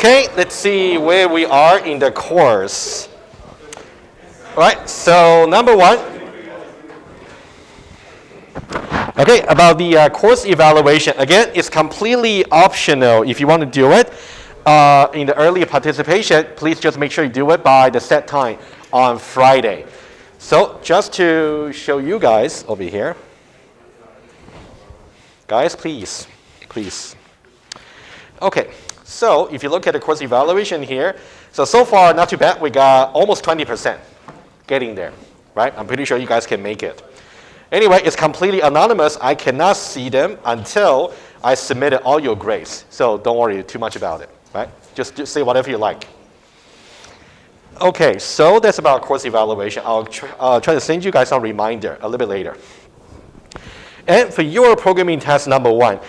Okay, let's see where we are in the course. All right, so number one. Okay, about the course evaluation. Again, it's completely optional if you want to do it. In the early participation, please just make sure you do it by the set time on Friday. So just to show you guys over here. Guys, please. Okay, so if you look at the course evaluation here, so far not too bad. We got almost 20% getting there, right? I'm pretty sure you guys can make it. Anyway, it's completely anonymous. I cannot see them until I submitted all your grades. So don't worry too much about it, right? Just say whatever you like. Okay, so that's about course evaluation. I'll try to send you guys some reminder a little bit later. And for your programming test number one,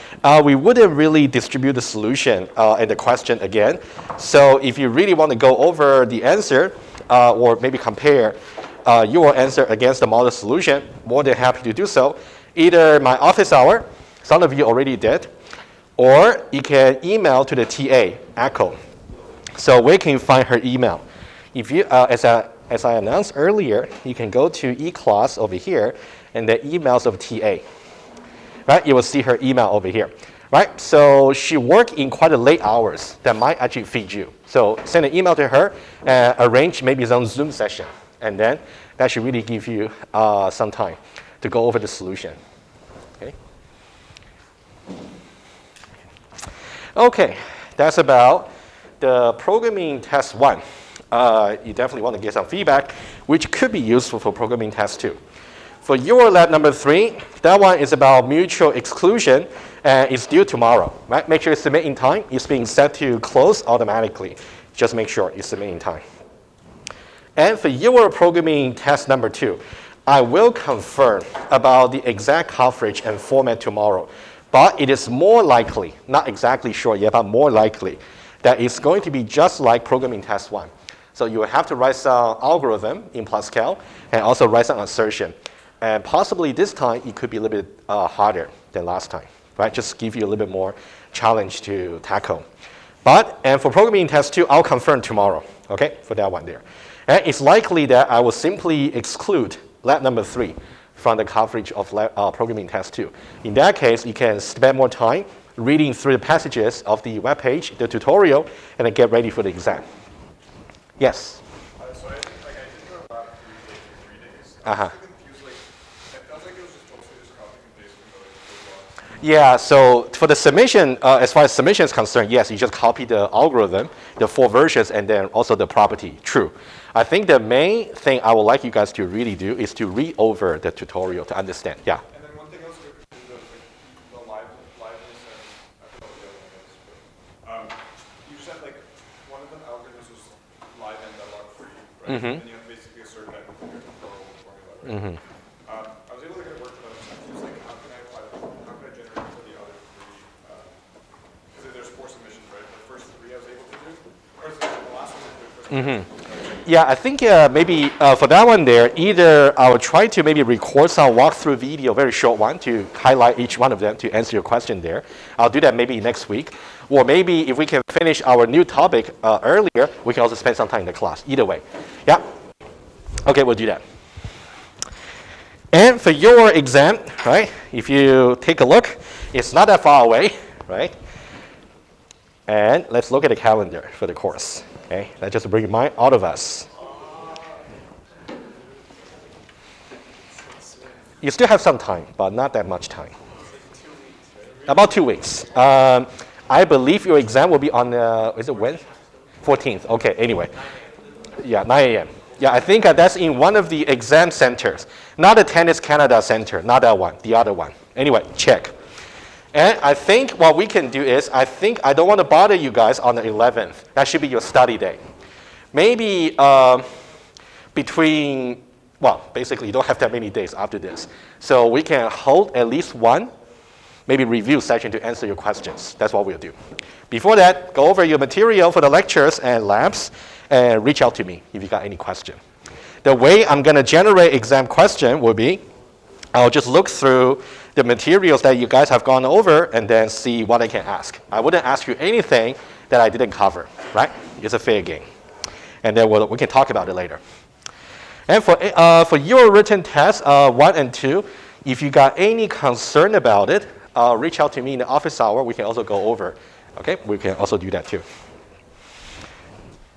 we wouldn't really distribute the solution and the question again. So if you really want to go over the answer or maybe compare your answer against the model solution, more than happy to do so. Either my office hour, some of you already did, or you can email to the TA, Echo. So where can you find her email? If you, as I announced earlier, you can go to eClass over here and the emails of TA. Right, you will see her email over here. Right, so she worked in quite a late hours that might actually feed you. So send an email to her and arrange maybe some Zoom session. And then that should really give you some time to go over the solution. Okay, that's about the programming test one. You definitely want to get some feedback, which could be useful for programming test two. For your lab number 3, that one is about mutual exclusion, and it's due tomorrow. Right? Make sure you submit in time. It's being set to close automatically. Just make sure you submit in time. And for your programming test number 2, I will confirm about the exact coverage and format tomorrow. But it is more likely, not exactly sure yet, but more likely, that it's going to be just like programming test 1. So you will have to write some algorithm in Pascal and also write some assertion. And possibly this time, it could be a little bit harder than last time, right? Just give you a little bit more challenge to tackle. And for programming test 2, I'll confirm tomorrow, okay, for that one there. And it's likely that I will simply exclude lab number 3 from the coverage of programming test 2. In that case, you can spend more time reading through the passages of the web page, the tutorial, and then get ready for the exam. Yes? So I did go lab 3 days. Uh-huh. Yeah, so for the submission, as far as submission is concerned, yes, you just copy the algorithm, the 4 versions, and then also the property. True. I think the main thing I would like you guys to really do is to read over the tutorial to understand. Yeah. And then one thing else is the liveness and I forgot what the other one is. But, you said like one of the algorithms was live and log free, right? Mm-hmm. And you have basically a certain type of control formula, right? Mm-hmm. I was able to get work for that. Just like how can I apply that? How can I generate for the other 3? Because there's 4 submissions, right? The first 3 I was able to do, or the last one I did first. Mm-hmm. Yeah, I think maybe for that one there, either I will try to maybe record some walkthrough video, very short one, to highlight each one of them to answer your question there. I'll do that maybe next week. Or maybe if we can finish our new topic earlier, we can also spend some time in the class. Either way. Yeah? Okay, we'll do that. And for your exam, right, if you take a look, it's not that far away, right? And let's look at the calendar for the course. Okay, that just bring mind all of us. You still have some time, but not that much time. About 2 weeks. I believe your exam will be on, is it when? 14th. Okay, anyway. Yeah, 9 a.m. Yeah, I think that's in one of the exam centers. Not the Tennis Canada Center, not that one, the other one. Anyway, check. And I think what we can do is, I don't want to bother you guys on the 11th. That should be your study day. Maybe between, well, basically you don't have that many days after this. So we can hold at least one, maybe review session to answer your questions. That's what we'll do. Before that, go over your material for the lectures and labs and reach out to me if you got any question. The way I'm going to generate exam question will be, I'll just look through the materials that you guys have gone over and then see what I can ask. I wouldn't ask you anything that I didn't cover, right? It's a fair game. And then we can talk about it later. And for your written test, 1 and 2, if you got any concern about it, reach out to me in the office hour. We can also go over. Okay, we can also do that too.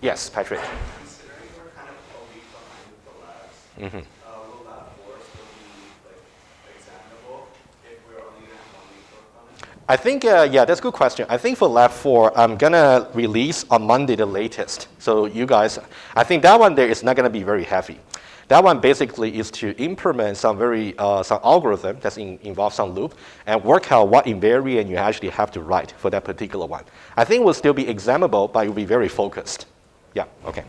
Yes, Patrick. Considering we're kind of a week behind with the labs, will lab 4 still be like examinable if we're only going to have 1 week to work on it? I think, yeah, that's a good question. I think for lab 4, I'm going to release on Monday the latest. So you guys, I think that one there is not going to be very heavy. That one basically is to implement some some algorithm that involves some loop and work out what invariant you actually have to write for that particular one. I think it will still be examinable, but it will be very focused. Yeah, okay.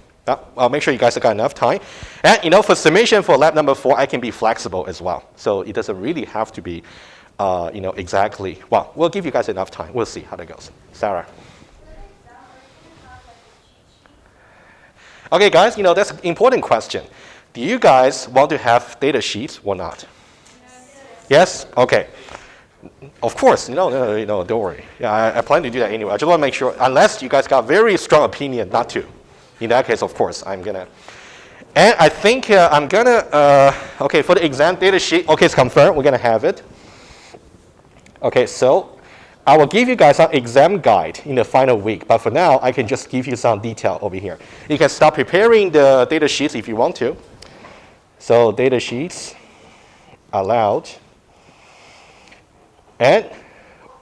I'll make sure you guys have got enough time. And for submission for lab number 4, I can be flexible as well. So it doesn't really have to be, exactly. Well, we'll give you guys enough time. We'll see how that goes. Sarah. Okay, guys, that's an important question. Do you guys want to have data sheets or not? Yes? Okay. Of course, no, don't worry. Yeah, I plan to do that anyway. I just want to make sure, unless you guys got very strong opinion not to. In that case, of course, I'm gonna. And I think I'm gonna, okay, for the exam data sheet, okay, it's confirmed, we're gonna have it. Okay, so I will give you guys an exam guide in the final week, but for now, I can just give you some detail over here. You can start preparing the data sheets if you want to. So data sheets allowed, and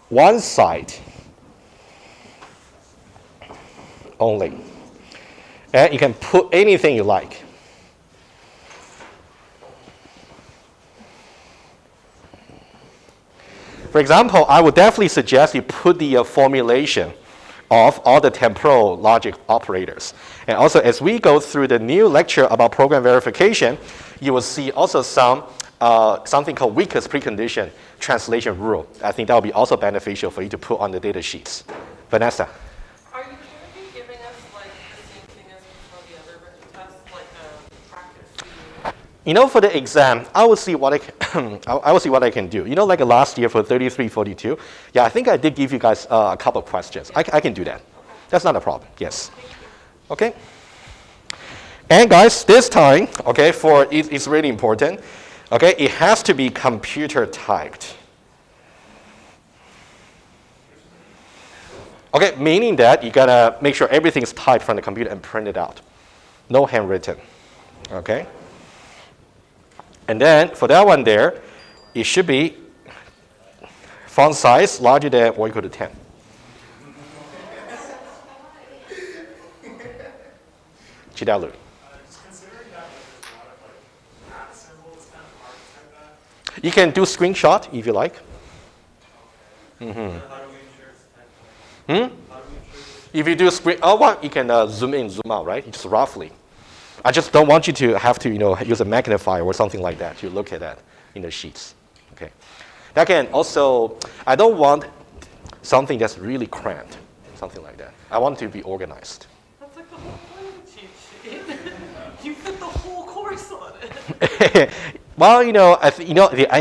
one side only. And you can put anything you like. For example, I would definitely suggest you put the formulation of all the temporal logic operators. And also, as we go through the new lecture about program verification, you will see also something called weakest precondition translation rule. I think that will be also beneficial for you to put on the data sheets. Vanessa. Are you going to be giving us like the same thing as before the other written tests, like a practice? For the exam, I will see what I will see what I can do. Like last year for 3342, yeah, I think I did give you guys a couple of questions. I can do that. That's not a problem. Yes. Okay. And guys, this time, okay, it's really important. Okay, it has to be computer typed. Okay, meaning that you gotta make sure everything's typed from the computer and printed out. No handwritten. Okay. And then for that one there, it should be font size larger than or equal to 10. Chidalu. Considering that there's a lot of math symbols, it's kind of hard to type that. You can do screenshot if you like. How do we ensure it's typed? How do we ensure If you do you can zoom in, zoom out, right? Just roughly. I just don't want you to have to, use a magnifier or something like that to look at that in the sheets. Okay. That can also, I don't want something that's really cramped, something like that. I want it to be organized. That's like the whole point of the cheat sheet. You put the whole course on it. Well, in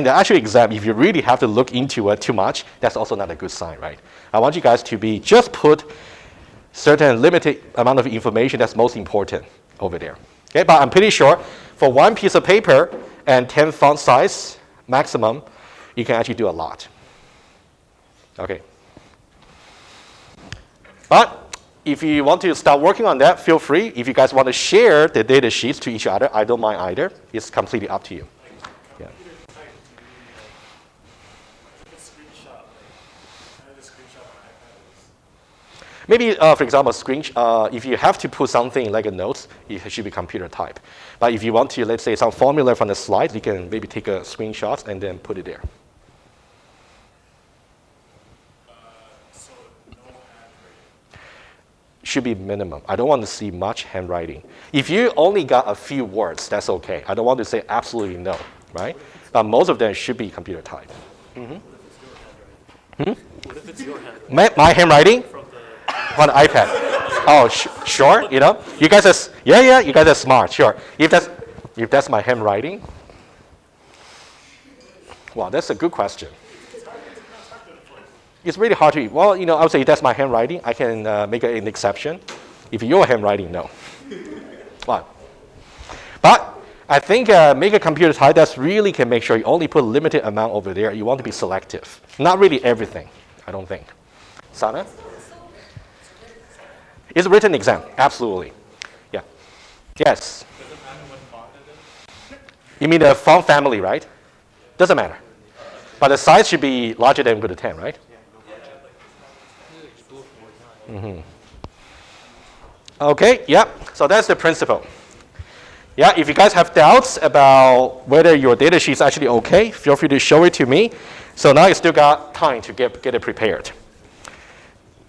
the actual exam, if you really have to look into it too much, that's also not a good sign, right? I want you guys to just put certain limited amount of information that's most important over there. Okay, but I'm pretty sure for one piece of paper and 10 font size maximum, you can actually do a lot. Okay. But if you want to start working on that, feel free. If you guys want to share the data sheets to each other, I don't mind either. It's completely up to you. Yeah. Maybe, for example, if you have to put something like a note, it should be computer type. But if you want to, let's say, some formula from the slide, you can maybe take a screenshot and then put it there. So no handwriting. Should be minimum. I don't want to see much handwriting. If you only got a few words, that's okay. I don't want to say absolutely no, right? But most of them should be computer type. What if it's your handwriting? My handwriting? On the iPad. Oh, sure. You guys are you guys are smart. Sure. If that's my handwriting, wow, that's a good question. It's really hard to read. Well, I would say that's my handwriting. I can make an exception. If your handwriting, no. Well, but I think make a computer type that really can make sure you only put a limited amount over there. You want to be selective. Not really everything, I don't think. Sana? It's a written exam, absolutely. Yeah. Yes. Does it matter what font it is? You mean the font family, right? Doesn't matter. But the size should be larger than equal to 10, right? Okay, yeah, so that's the principle. Yeah, if you guys have doubts about whether your data sheet is actually okay, feel free to show it to me. So now you still got time to get it prepared.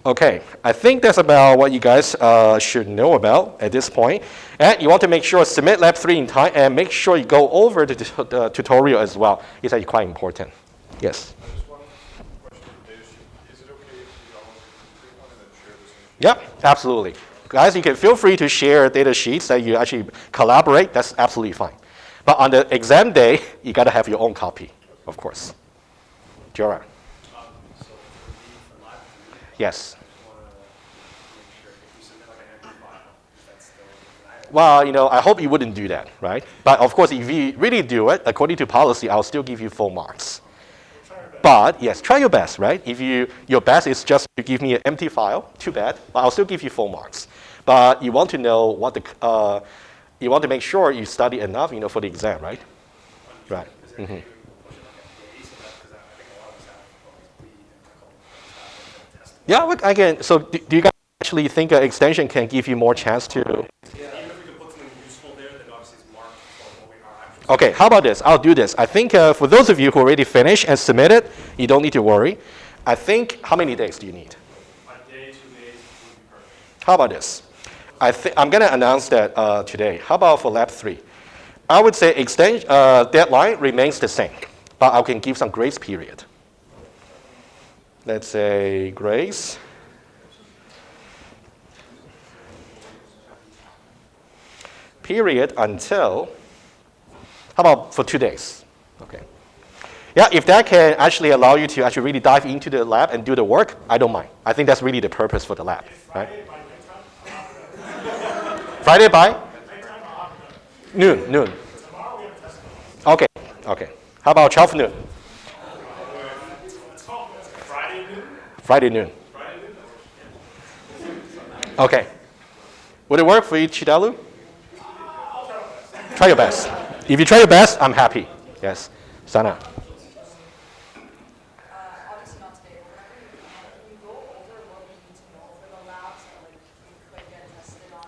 Okay, I think that's about what you guys should know about at this point. And you want to make sure submit lab 3 in time and make sure you go over the tutorial as well. It's actually quite important. Yes? Just one question on the data sheet. Is it okay if we all complete one and then share the same? Yep, absolutely. Guys, you can feel free to share data sheets that you actually collaborate. That's absolutely fine. But on the exam day, you got to have your own copy, of course. Jora. So for lab 3, Yes. I just want to make sure if we submit like an empty file, that's still Well, I hope you wouldn't do that, right? But of course, if you really do it, according to policy, I'll still give you full marks. But yes, try your best, right? If your best is just to give me an empty file, too bad, but I'll still give you full marks. But you want to know what you want to make sure you study enough, for the exam, right? Right. Mm-hmm. Yeah, look, I can. So do you guys actually think an extension can give you more chance to? Even if we can put something useful there, then obviously it's marked for what we are actually. Okay, how about this? I'll do this. I think for those of you who already finished and submitted, you don't need to worry. I think, how many days do you need? A day, 2 days would be perfect. How about this? I'm going to announce that today. How about for lab 3? I would say deadline remains the same, but I can give some grace period. Let's say grace. Period until, how about for 2 days? Okay. Yeah, if that can actually allow you to actually really dive into the lab and do the work, I don't mind. I think that's really the purpose for the lab, right? Friday by? Noon. Okay. How about 12 noon? Friday noon. Okay. Would it work for you, Chidalu? Try your best. If you try your best, I'm happy. Yes. Sana. Obviously not today, but whenever you go over what we need to know for the labs that we could get tested on.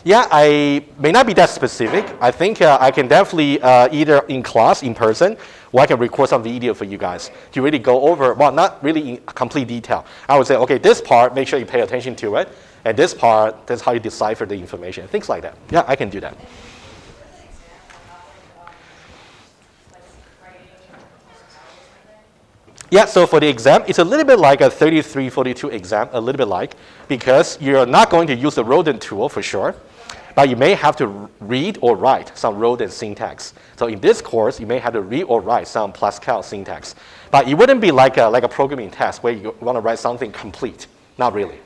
Yeah, I may not be that specific. I think I can definitely either in class, in person, or I can record some video for you guys to really go over, well, not really in complete detail. I would say, okay, this part, make sure you pay attention to it. And this part, that's how you decipher the information, things like that. Yeah, I can do that. Yeah, so for the exam, it's a little bit like a 3342 exam, a little bit like, because you're not going to use the rodent tool for sure, but you may have to read or write some rodent syntax. So in this course, you may have to read or write some Pascal syntax. But it wouldn't be like a programming test where you want to write something complete. Not really.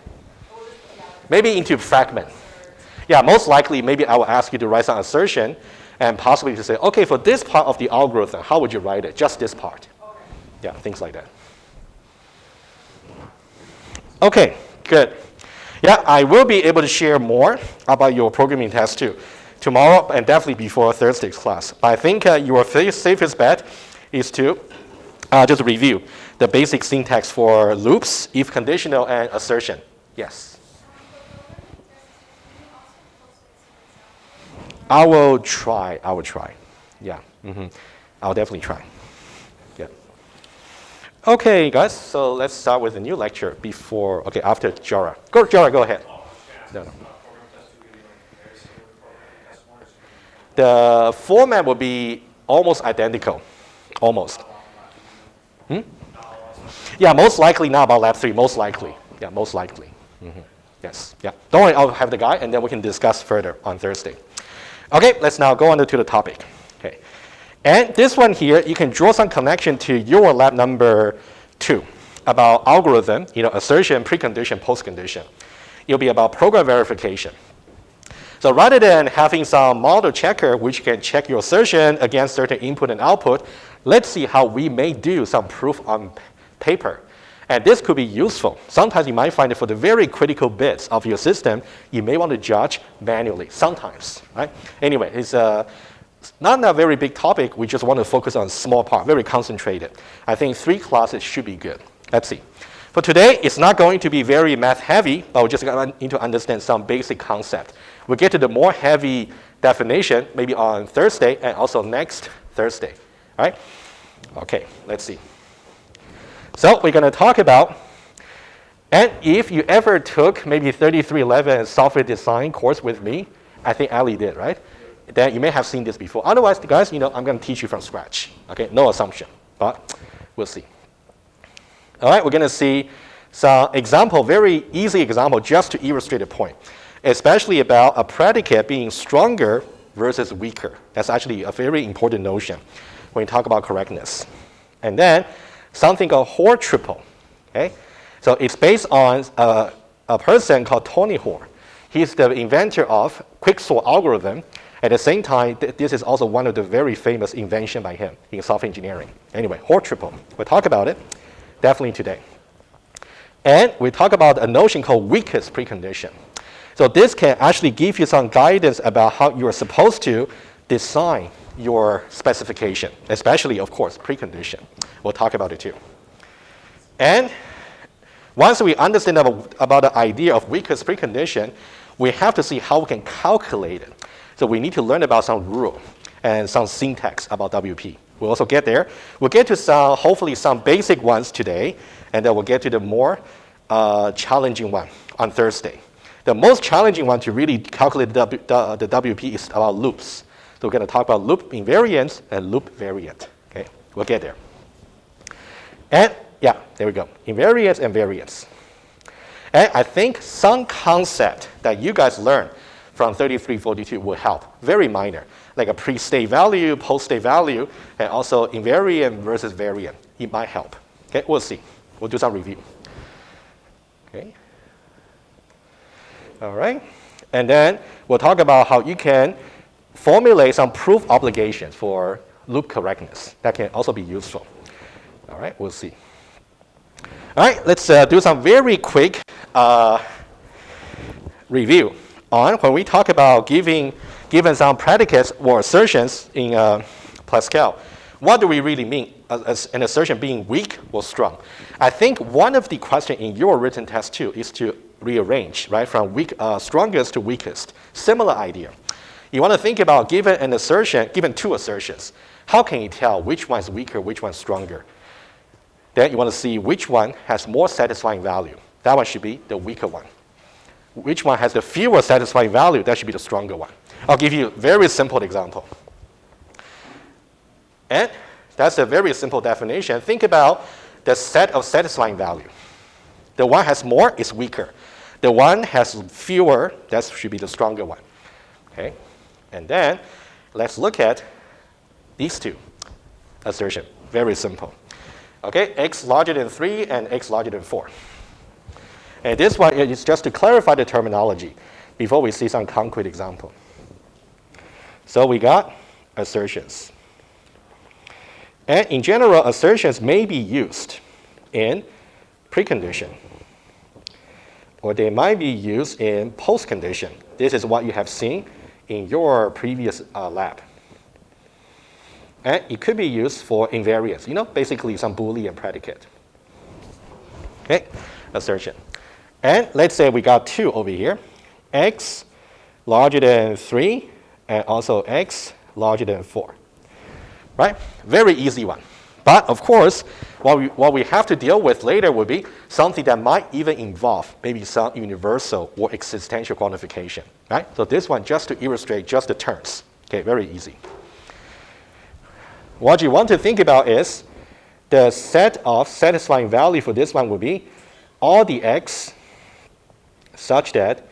Maybe into fragment. Yeah, most likely, maybe I will ask you to write some assertion and possibly to say, okay, for this part of the algorithm, how would you write it? Just this part. Yeah, things like that. Okay, good. Yeah, I will be able to share more about your programming test too tomorrow and definitely before Thursday's class. But I think your safest bet is to just review the basic syntax for loops, if conditional, and assertion. Yes. I will try. Yeah, I'll definitely try. Yeah. Okay, guys, so let's start with a new lecture after Jara. Jara, go ahead. No. The format will be almost identical. Almost. Yeah, most likely not about lab 3, most likely. Yeah, most likely. Yes, yeah. Don't worry, I'll have the guy, and then we can discuss further on Thursday. Okay, let's now go on to the topic. Okay. And this one here, you can draw some connection to your lab number 2. about algorithm, assertion, precondition, postcondition. It'll be about program verification. So rather than having some model checker which can check your assertion against certain input and output, let's see how we may do some proof on paper. And this could be useful. Sometimes you might find that for the very critical bits of your system, you may want to judge manually, sometimes, right? Anyway, it's not a very big topic. We just want to focus on a small part, very concentrated. I think 3 classes should be good. Let's see. For today, it's not going to be very math heavy, but we're just going to need to understand some basic concept. We'll get to the more heavy definition maybe on Thursday and also next Thursday, all right? Okay, let's see. So we're going to talk about, and if you ever took maybe 3311 software design course with me, I think Ali did, right? Then you may have seen this before. Otherwise, guys, I'm going to teach you from scratch. Okay, no assumption, but we'll see. All right, we're going to see some example, very easy example, just to illustrate a point, especially about a predicate being stronger versus weaker. That's actually a very important notion when you talk about correctness. And then something called Hoare triple. Okay, so it's based on a person called Tony Hoare. He's the inventor of quicksort algorithm. At the same time, this is also one of the very famous invention by him in software engineering. Anyway, Hoare triple. We'll talk about it definitely today. And we talk about a notion called weakest precondition. So this can actually give you some guidance about how you are supposed to design your specification, especially, of course, precondition. We'll talk about it too. And once we understand about the idea of weakest precondition, we have to see how we can calculate it. So we need to learn about some rule and some syntax about WP. We'll also get there. We'll get to some, hopefully some basic ones today, and then we'll get to the more challenging one on Thursday. The most challenging one to really calculate the WP is about loops. So we're going to talk about loop invariance and loop variant. Okay, we'll get there. And yeah, there we go. Invariance and variance. And I think some concept that you guys learned from 3342 will help. Very minor, like a pre-state value, post-state value, and also invariant versus variant. It might help. Okay, we'll see. We'll do some review. Okay. All right. And then we'll talk about how you can formulate some proof obligations for loop correctness. That can also be useful. All right, we'll see. All right, let's do some very quick review on when we talk about given some predicates or assertions in Pascal. What do we really mean as an assertion being weak or strong? I think one of the questions in your written test too is to rearrange, right, from strongest to weakest. Similar idea. You want to think about given an assertion, given 2 assertions, how can you tell which one is weaker, which one is stronger? Then you want to see which one has more satisfying value. That one should be the weaker one. Which one has the fewer satisfying value? That should be the stronger one. I'll give you a very simple example. And that's a very simple definition. Think about the set of satisfying value. The one has more is weaker. The one has fewer, that should be the stronger one. Okay? And then let's look at these 2 assertions. Very simple. Okay, x larger than 3 and x larger than 4. And this one is just to clarify the terminology before we see some concrete example. So we got assertions. And in general, assertions may be used in precondition, or they might be used in postcondition. This is what you have seen in your previous lab. And it could be used for invariance, basically some Boolean predicate. Okay, assertion. And let's say we got 2 over here, x larger than 3, and also x larger than 4. Right? Very easy one. But of course, what we have to deal with later will be something that might even involve maybe some universal or existential quantification. Right? So this one just to illustrate just the terms. Okay, very easy. What you want to think about is the set of satisfying value for this one will be all the x such that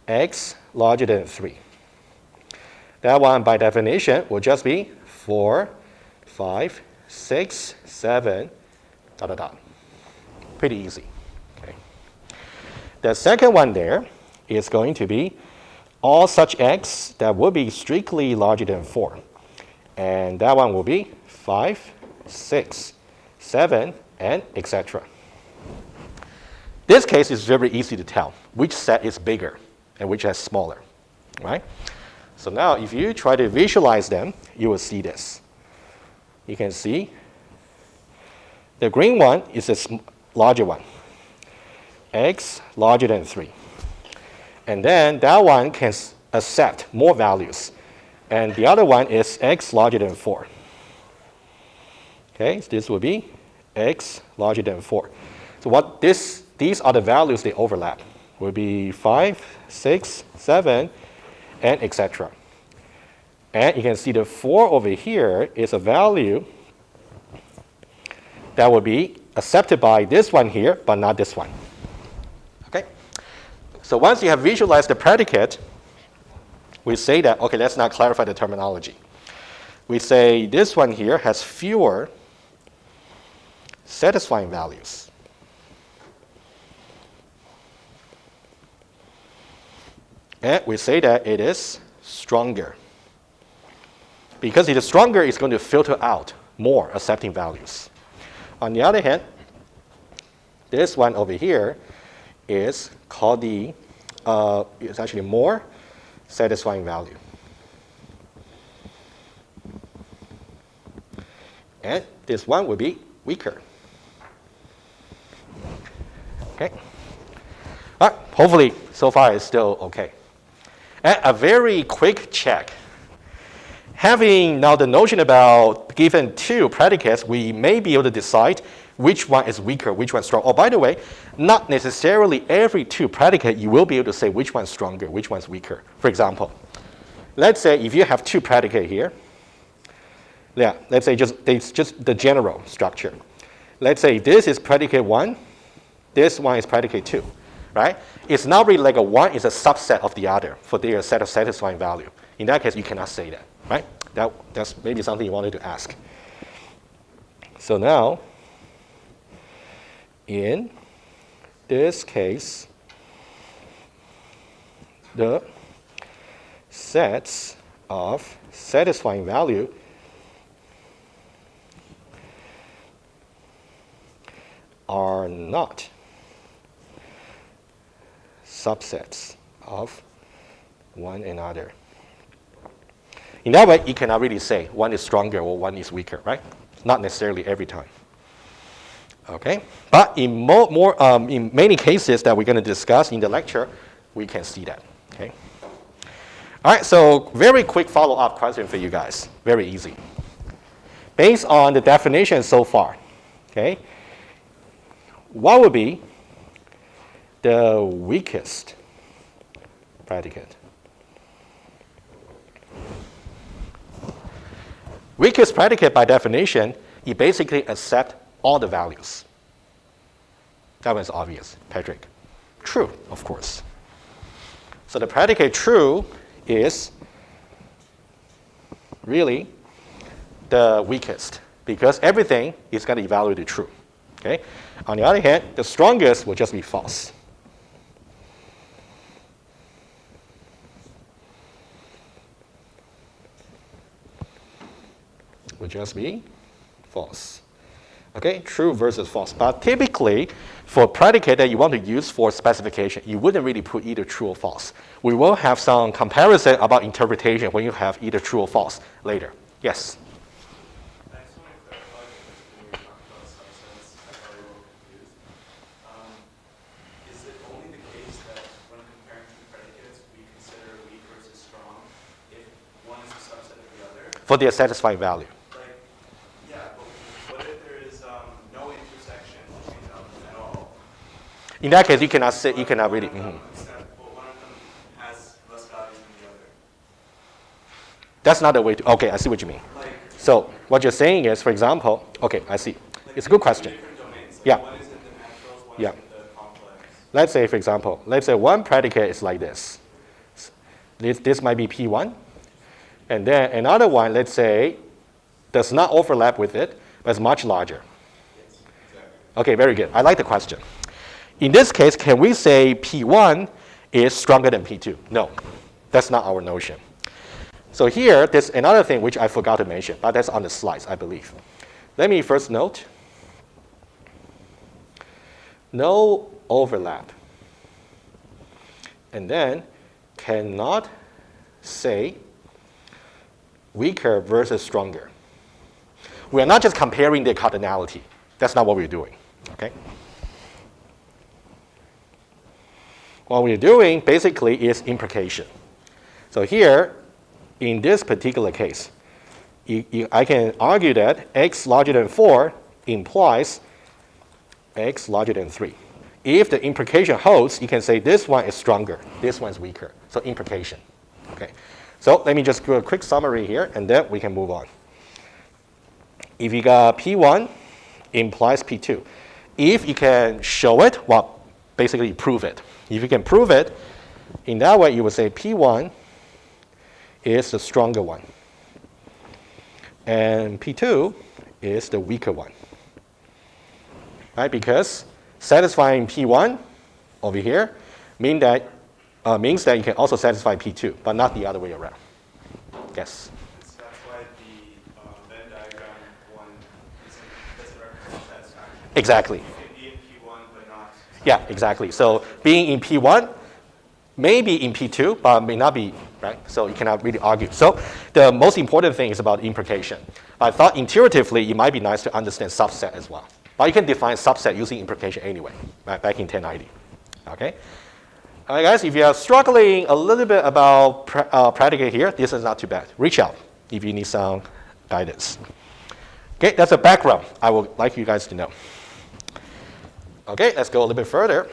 x larger than 3. That one by definition will just be 4, 5, 6, 7, ... Pretty easy. Okay. The second one there is going to be all such x that will be strictly larger than 4. And that one will be 5, 6, 7, and etc. This case is very easy to tell which set is bigger and which is smaller, right? So now if you try to visualize them, you will see this. You can see the green one is a larger one, x larger than 3. And then that one can accept more values. And the other one is x larger than 4. Okay, so this will be x larger than 4. So what these are the values they overlap. Will be 5, 6, 7, and etc. And you can see the 4 over here is a value that will be accepted by this one here, but not this one. Okay? So once you have visualized the predicate, we say that, okay, let's now clarify the terminology. We say this one here has fewer satisfying values. And we say that it is stronger. Because it is stronger, it's going to filter out more accepting values. On the other hand, this one over here is called the, it's actually more satisfying value. And this one will be weaker. Okay. All right, hopefully so far it's still okay. And a very quick check. Having now the notion about given two predicates, we may be able to decide which one is weaker, which one is strong. Oh, by the way, not necessarily every two predicate you will be able to say which one is stronger, which one is weaker. For example, let's say if you have two predicates here, yeah, let's say it's just the general structure. Let's say this is predicate 1, this one is predicate 2, right? It's not really like a one is a subset of the other for their set of satisfying value. In that case, you cannot say that, right? That's maybe something you wanted to ask. So now, in this case, the sets of satisfying value are not subsets of one another. In that way, you cannot really say one is stronger or one is weaker, right? Not necessarily every time. Okay, but in in many cases that we're going to discuss in the lecture, we can see that. Okay. All right, so very quick follow-up question for you guys. Very easy. Based on the definition so far, okay, what would be the weakest predicate? Weakest predicate, by definition, it basically accepts all the values. That one's obvious, Patrick. True, of course. So the predicate true is really the weakest because everything is going to evaluate true. Okay? On the other hand, the strongest will just be false. Will just be false. Okay, true versus false. But typically, for predicate that you want to use for specification, you wouldn't really put either true or false. We will have some comparison about interpretation when you have either true or false later. Yes? I just want to clarify when we talk about subsets, I got a little confused. Is it only the case that when comparing two predicates, we consider weak versus strong if one is a subset of the other? For their satisfying value. In that case, you cannot say, you cannot really. Except one of them has less values than the other. That's not the way to. Okay, I see what you mean. So what you're saying is, for example, okay, I see. It's a good question. Domains, yeah. One is in the naturals, one yeah. is in the complex. Let's say, for example, let's say one predicate is like this. This might be P1. And then another one, let's say, does not overlap with it, but is much larger. Yes, exactly. Okay, very good. I like the question. In this case, can we say P1 is stronger than P2? No, that's not our notion. So here, there's another thing which I forgot to mention, but that's on the slides, I believe. Let me first note, no overlap. And then cannot say weaker versus stronger. We are not just comparing the cardinality. That's not what we're doing, okay? What we're doing basically is implication. So here, in this particular case, I can argue that x larger than 4 implies x larger than 3. If the implication holds, you can say this one is stronger, this one is weaker. So implication, okay? So let me just do a quick summary here, and then we can move on. If you got P1 implies P2. If you can show it, well, basically prove it. If you can prove it, in that way you would say P1 is the stronger one. And P2 is the weaker one. Right? Because satisfying P1 over here means that you can also satisfy P2, but not the other way around. Yes? So that's why the Venn diagram one doesn't represent satisfaction. Exactly. You can be in P1 but not. Yeah, exactly. So being in P1 may be in P2, but may not be, right? So you cannot really argue. So the most important thing is about implication. I thought intuitively it might be nice to understand subset as well. But you can define subset using implication anyway, right? Back in 1090. Okay? All right, guys, if you are struggling a little bit about predicate here, this is not too bad. Reach out if you need some guidance. Okay, that's a background I would like you guys to know. Okay, let's go a little bit further.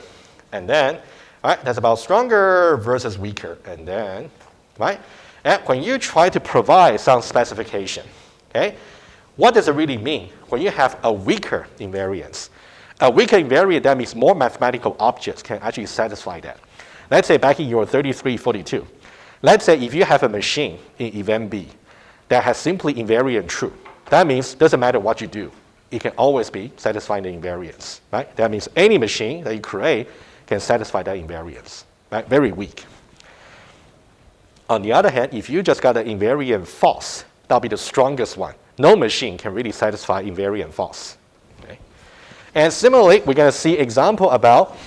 And then, all right, that's about stronger versus weaker. And then, right? And when you try to provide some specification, okay, what does it really mean when you have a weaker invariance? A weaker invariant, that means more mathematical objects can actually satisfy that. Let's say back in your 3342, let's say if you have a machine in event B that has simply invariant true, that means doesn't matter what you do, it can always be satisfying the invariance, right? That means any machine that you create can satisfy that invariance, right? Very weak. On the other hand, if you just got an invariant false, that'll be the strongest one. No machine can really satisfy invariant false. Okay? And similarly, we're going to see example about,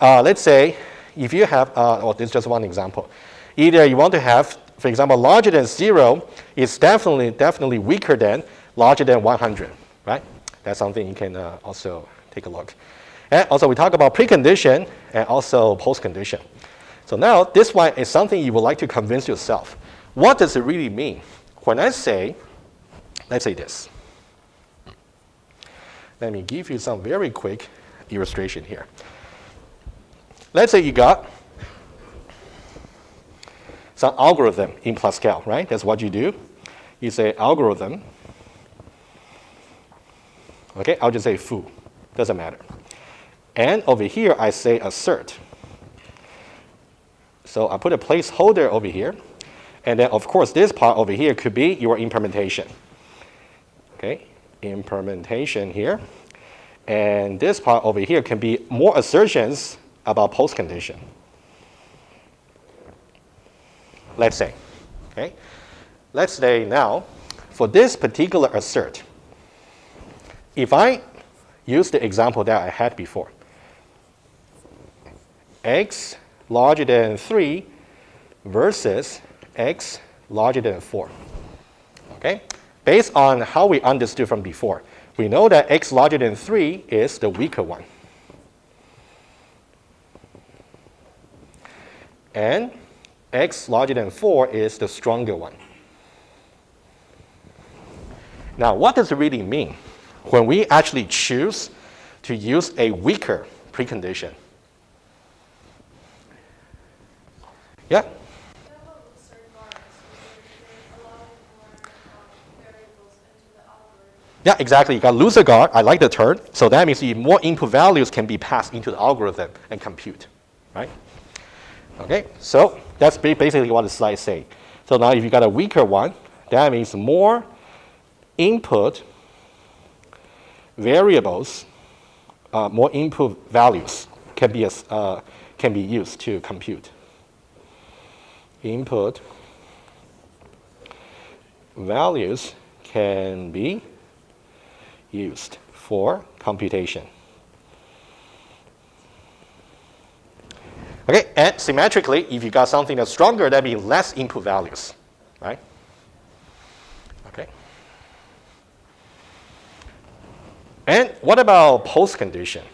let's say, if you have, this is just one example. Either you want to have, for example, larger than 0 is definitely weaker than larger than 100, right? That's something you can also take a look. And also, we talk about precondition and also postcondition. So now, this one is something you would like to convince yourself. What does it really mean? When I say, let's say this. Let me give you some very quick illustration here. Let's say you got some algorithm in Pascal, right? That's what you do. You say algorithm. Okay, I'll just say foo. Doesn't matter. And over here, I say assert. So I put a placeholder over here. And then, of course, this part over here could be your implementation. Okay, implementation here. And this part over here can be more assertions about postcondition. Let's say, okay? Let's say now, for this particular assert, if I use the example that I had before, x larger than 3 versus x larger than 4, okay? Based on how we understood from before, we know that x larger than 3 is the weaker one. And x larger than 4 is the stronger one. Now, what does it really mean when we actually choose to use a weaker precondition? Yeah? Yeah, exactly. You got looser guard. I like the term. So that means more input values can be passed into the algorithm and compute, right? Okay, so that's basically what the slides say. So now if you got a weaker one, that means more input variables more input values can be used to compute. Input values can be used for computation. Okay, and symmetrically, if you got something that's stronger, that means less input values, right? Okay. And what about post condition?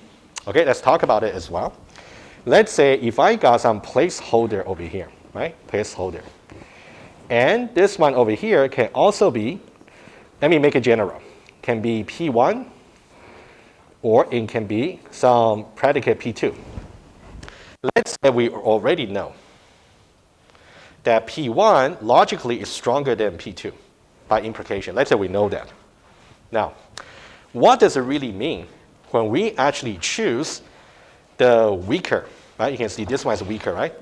Okay, let's talk about it as well. Let's say if I got some placeholder over here, right? Placeholder. And this one over here can also be, let me make it general, can be P1 or it can be some predicate P2. Let's say we already know that P1 logically is stronger than P2 by implication. Let's say we know that. Now, what does it really mean when we actually choose the weaker, right? You can see this one is weaker, right?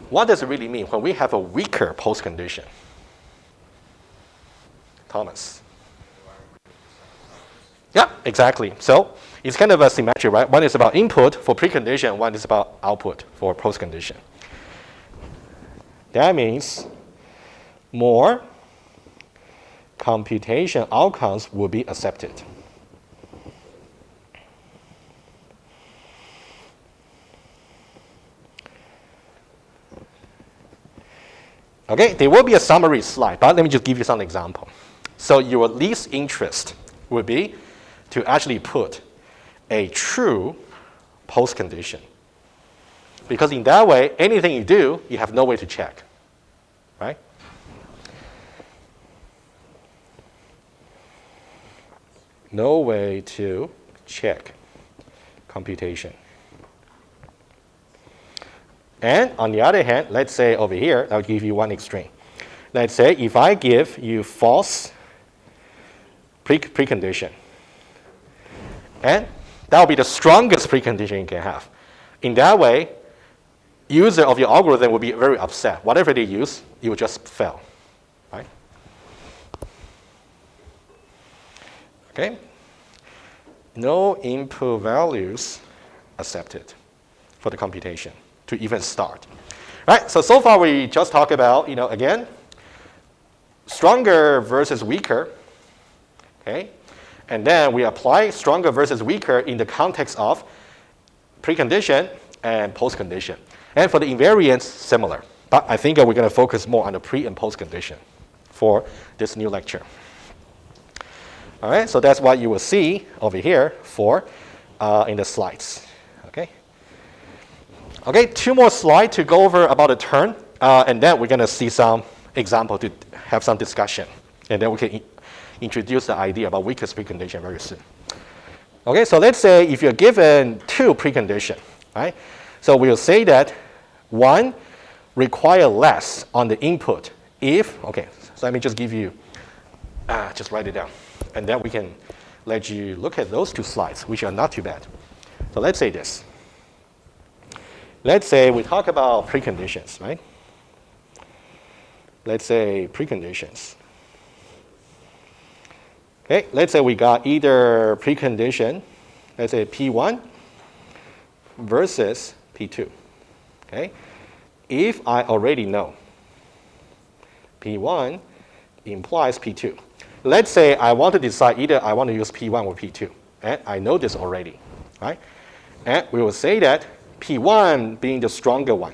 What does it really mean when we have a weaker post condition? Thomas. Yeah, exactly. So it's kind of a symmetry, right? One is about input for precondition, one is about output for post condition. That means more computation outcomes will be accepted. Okay, there will be a summary slide, but let me just give you some example. So your least interest would be to actually put a true post condition. Because in that way, anything you do, you have no way to check, right? No way to check computation. And on the other hand, let's say over here, I'll give you one extreme. Let's say if I give you false precondition, and that will be the strongest precondition you can have. In that way, user of your algorithm will be very upset. Whatever they use, it will just fail, right? Okay. No input values accepted for the computation to even start. Right, so far we just talked about, again, stronger versus weaker, okay? And then we apply stronger versus weaker in the context of precondition and postcondition. And for the invariance, similar. But I think we're going to focus more on the pre and post condition for this new lecture. All right, so that's what you will see over here for in the slides. Okay, 2 more slides to go over about a turn, and then we're going to see some example to have some discussion. And then we can introduce the idea about weakest precondition very soon. Okay, so let's say if you're given 2 preconditions, right? So we'll say that 1 require less on the input if, okay, so let me just give you, just write it down. And then we can let you look at those 2 slides, which are not too bad. So let's say this. Let's say we talk about preconditions, right? Let's say preconditions. Okay, let's say we got either precondition, let's say P1 versus P2. Okay, if I already know P1 implies P2. Let's say I want to decide either I want to use P1 or P2, and I know this already, right? And we will say that P1 being the stronger one.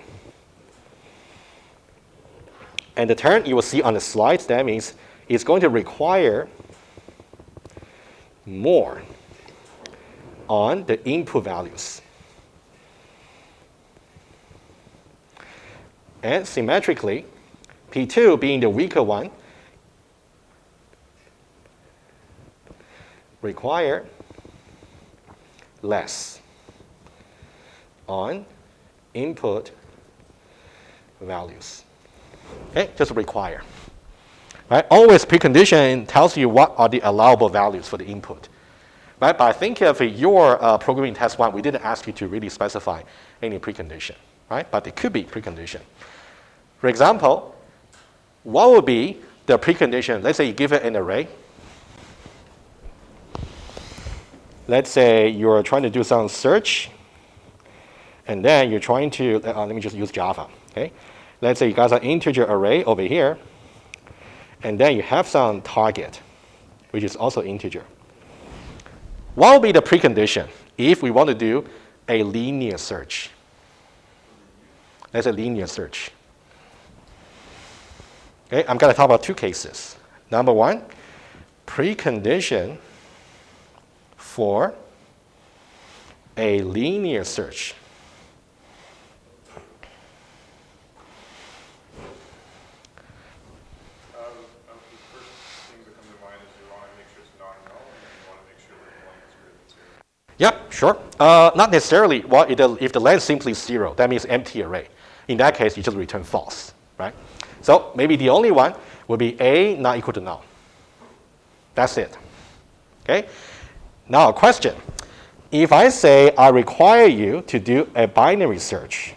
And the term you will see on the slides, that means it's going to require more on the input values. And symmetrically, P2 being the weaker one, require less on input values. Okay, just require. Right? Always precondition tells you what are the allowable values for the input. Right? But I think if your programming test 1, we didn't ask you to really specify any precondition. Right? But it could be precondition. For example, what would be the precondition? Let's say you give it an array. let's say you're trying to do some search, and then you're trying to, let me just use Java, okay? Let's say you got an integer array over here, and then you have some target, which is also integer. What will be the precondition if we want to do a linear search? That's a linear search. Okay, I'm going to talk about two cases. Number one, precondition for a linear search. The first things that come to mind is you want to make sure it's non-null, and then you want to make sure that the length is greater than 0. Yep, sure. Not necessarily. Well, if the length is simply 0, that means empty array. In that case, you just return false, right? So maybe the only one will be A not equal to null. That's it. Okay? Now a question. If I say I require you to do a binary search,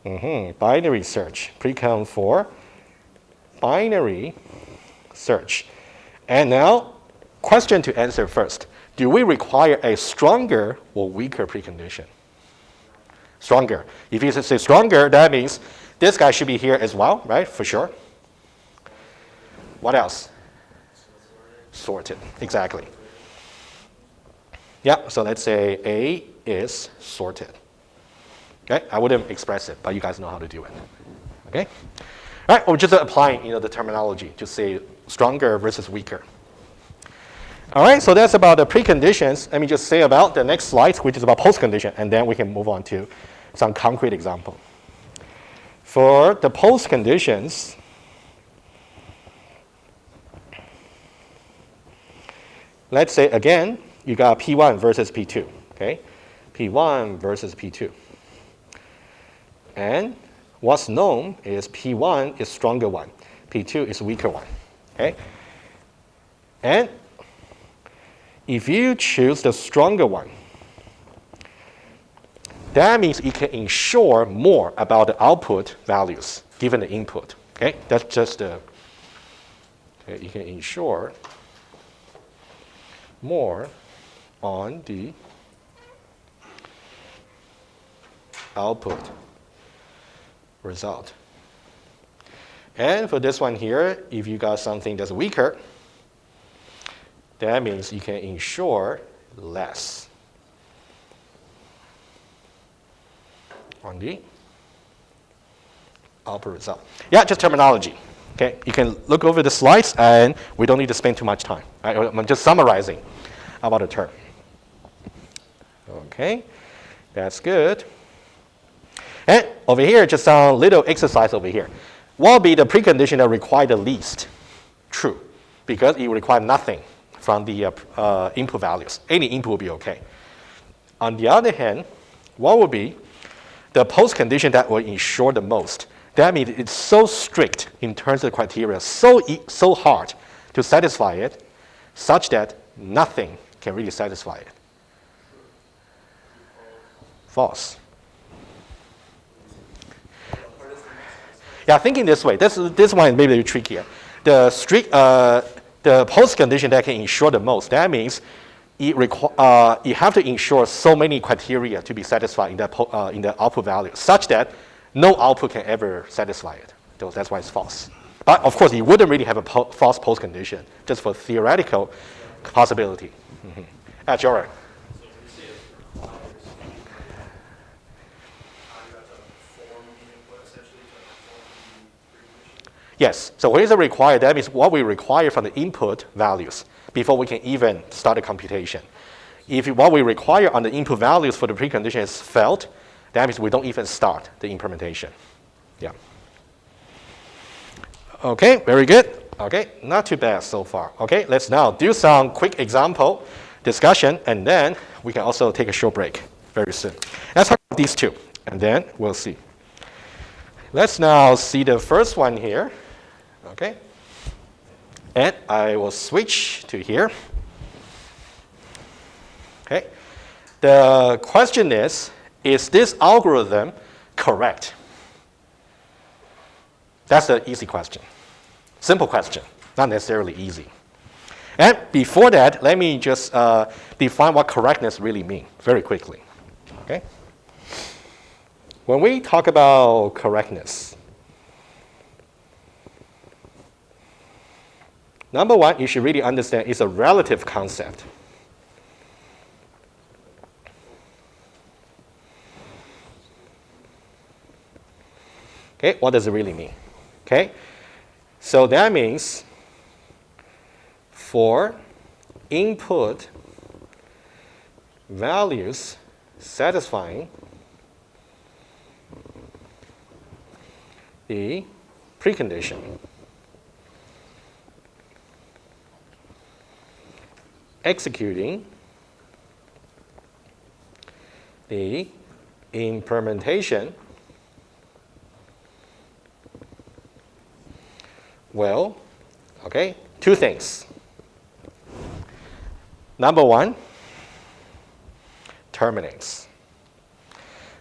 binary search, precon for binary search. And now, question to answer first. Do we require a stronger or weaker precondition? Stronger. If you say stronger, that means this guy should be here as well, right? For sure. What else? Sorted. Exactly. Yeah, so let's say A is sorted. Okay, I wouldn't express it, but you guys know how to do it. Okay? All right, we're just applying the terminology to say stronger versus weaker. All right, so that's about the preconditions. Let me just say about the next slide, which is about postcondition, and then we can move on to some concrete example. For the postconditions, let's say again, you got P1 versus P2, okay? P1 versus P2. And what's known is P1 is stronger one, P2 is weaker one, okay? And if you choose the stronger one, that means you can ensure more about the output values given the input, okay? That's just the, okay, you can ensure more on the output result. And for this one here, if you got something that's weaker, that means you can ensure less on the output result. Yeah, just terminology. Okay, you can look over the slides, and we don't need to spend too much time. Right? I'm just summarizing about the term. Okay, that's good. And over here, just some little exercise over here. What will be the precondition that require the least? True, because it require nothing from the input values. Any input will be okay. On the other hand, what will be the postcondition that will ensure the most? That means it's so strict in terms of the criteria, so hard to satisfy it, such that nothing can really satisfy it. False. Yeah, thinking this way. This one may be trickier. The postcondition that can ensure the most. That means you have to ensure so many criteria to be satisfied in the output value, such that no output can ever satisfy it. So that's why it's false. But of course, you wouldn't really have a false postcondition, just for theoretical possibility. Joran. So when you say it requires, you have to form the input essentially to perform the precondition? Yes. So what is required? That means what we require from the input values before we can even start a computation. If what we require on the input values for the precondition is failed, that means we don't even start the implementation. Yeah. Okay, very good. Okay, not too bad so far. Okay, let's now do some quick example discussion, and then we can also take a short break very soon. Let's talk about these two, and then we'll see. Let's now see the first one here. Okay. And I will switch to here. Okay. The question is this algorithm correct? That's an easy question. Simple question, not necessarily easy. And before that, let me just define what correctness really means very quickly. Okay? When we talk about correctness, number one, you should really understand it's a relative concept. Okay, what does it really mean? Okay, so that means for input values satisfying the precondition, executing the implementation will, okay, two things. Number one, terminates.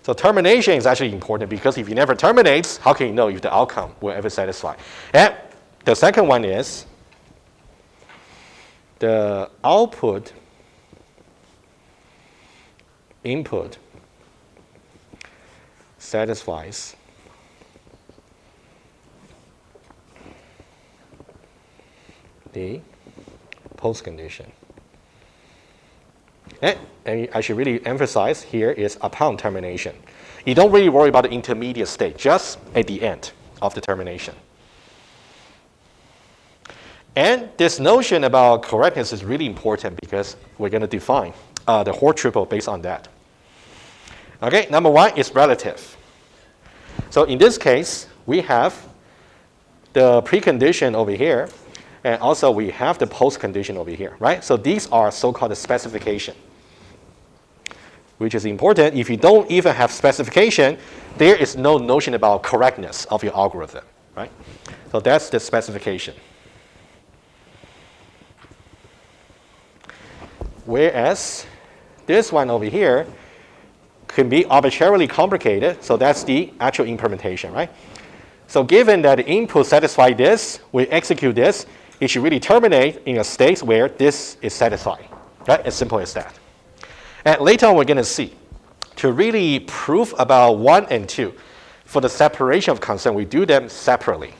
So termination is actually important because if you never terminates, how can you know if the outcome will ever satisfy? And the second one is the output input satisfies the post condition. And I should really emphasize here is upon termination. You don't really worry about the intermediate state, just at the end of the termination. And this notion about correctness is really important because we're going to define the Hoare triple based on that. Okay, number one is relative. So in this case, we have the precondition over here, and also we have the post condition over here, right? So these are so-called specification, which is important. If you don't even have specification, there is no notion about correctness of your algorithm, right? So that's the specification. Whereas this one over here can be arbitrarily complicated, so that's the actual implementation, right? So given that the input satisfies this, we execute this, it should really terminate in a state where this is satisfied, right? As simple as that. And later on, we're going to see, to really prove about 1 and 2, for the separation of concern, we do them separately.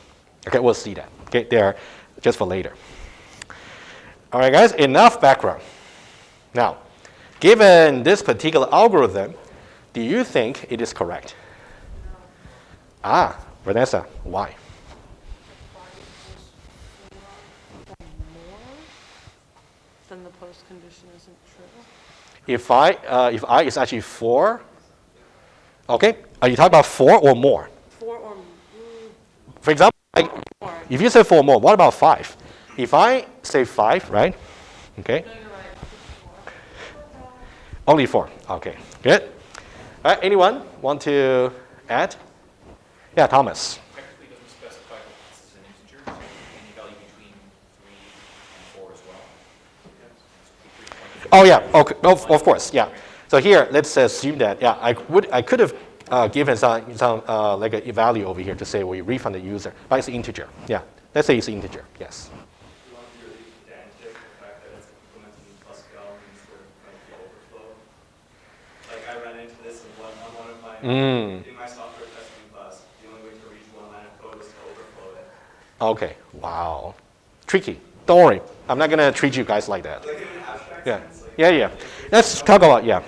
Okay, we'll see that. Okay, they're just for later. All right, guys, enough background. Now, given this particular algorithm, do you think it is correct? No. Ah, Vanessa, why? Then the post condition isn't true. If I is actually 4, okay, are you talking about 4 or more? 4 or For example, more. if you say 4 or more, what about 5? If I say 5, right? Okay. No, you're right. Only 4. Okay, good. All right, anyone want to add? Yeah, Thomas. Technically doesn't specify that this is an integer, so any value between 3 and 4 as well. Oh yeah, okay, of course, yeah. So here, let's assume that, yeah, I could have given some like a value over here to say we refund the user, but it's an integer. Yeah, let's say it's an integer. Yes. You want to be really pedantic, the fact that it's implemented in Pascal means there might be overflow. Like I ran into this on one of my, in my software testing class, the only way to reach one line of code was to overflow it. Okay. Wow. Tricky. Don't worry. I'm not gonna treat you guys like that. Like in an abstract Yeah. sense, like, Yeah. Let's talk about, yeah.